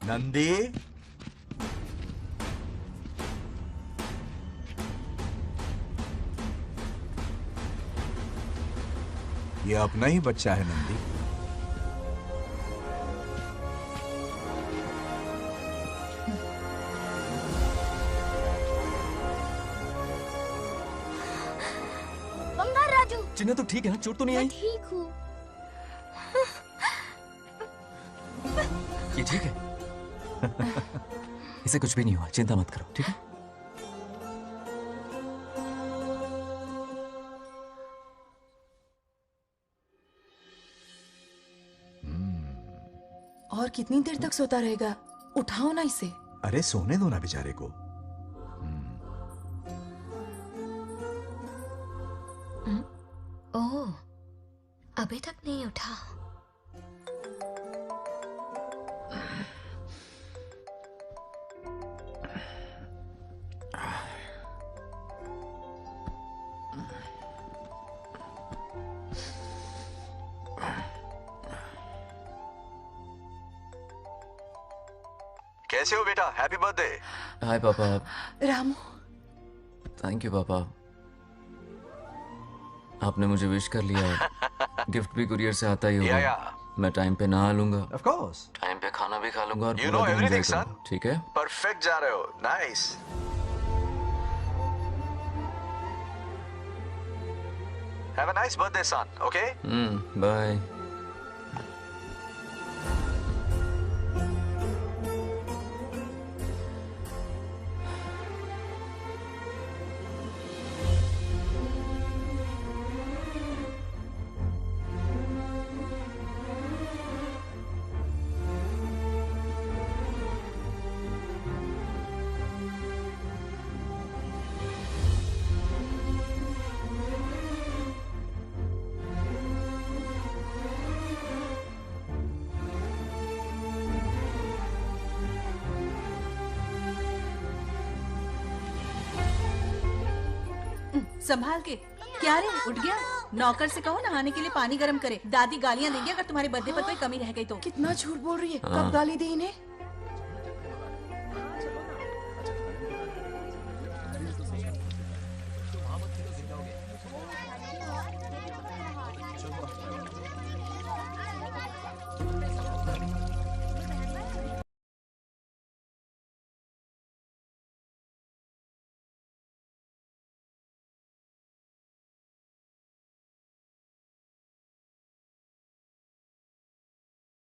नंदी, ये अपना ही बच्चा है नंदी। बंगार राजू। चिन्ना तो ठीक है ना? चोट तो नहीं आई? ठीक हूँ। ये ठीक है। इसे कुछ भी नहीं हुआ, चिंता मत करो, ठीक है? और कितनी देर तक सोता रहेगा? उठाओ ना इसे। अरे सोने दो ना बेचारे को। ओह, अभी तक नहीं उठा। कैसे हो बेटा? Happy birthday. हाय पापा। रामू, थैंक यू पापा, आपने मुझे विश कर लिया। गिफ्ट भी कुरियर से आता ही होगा। मैं टाइम पे नहा लूंगा, ऑफ कोर्स, टाइम पे खाना भी खा लूंगा और You पूरा know दिन everything, enjoy करूंगा, ठीक है? परफेक्ट जा रहे हो। Nice. Have a nice birthday son, okay? Bye. संभाल के। क्या रे, उठ गया? नौकर से कहो नहाने के लिए पानी गर्म करे। दादी गालियाँ देंगे अगर तुम्हारे बर्थडे पर कोई कमी रह गई तो। कितना झूठ बोल रही है। हाँ। कब गाली दी इन्हें?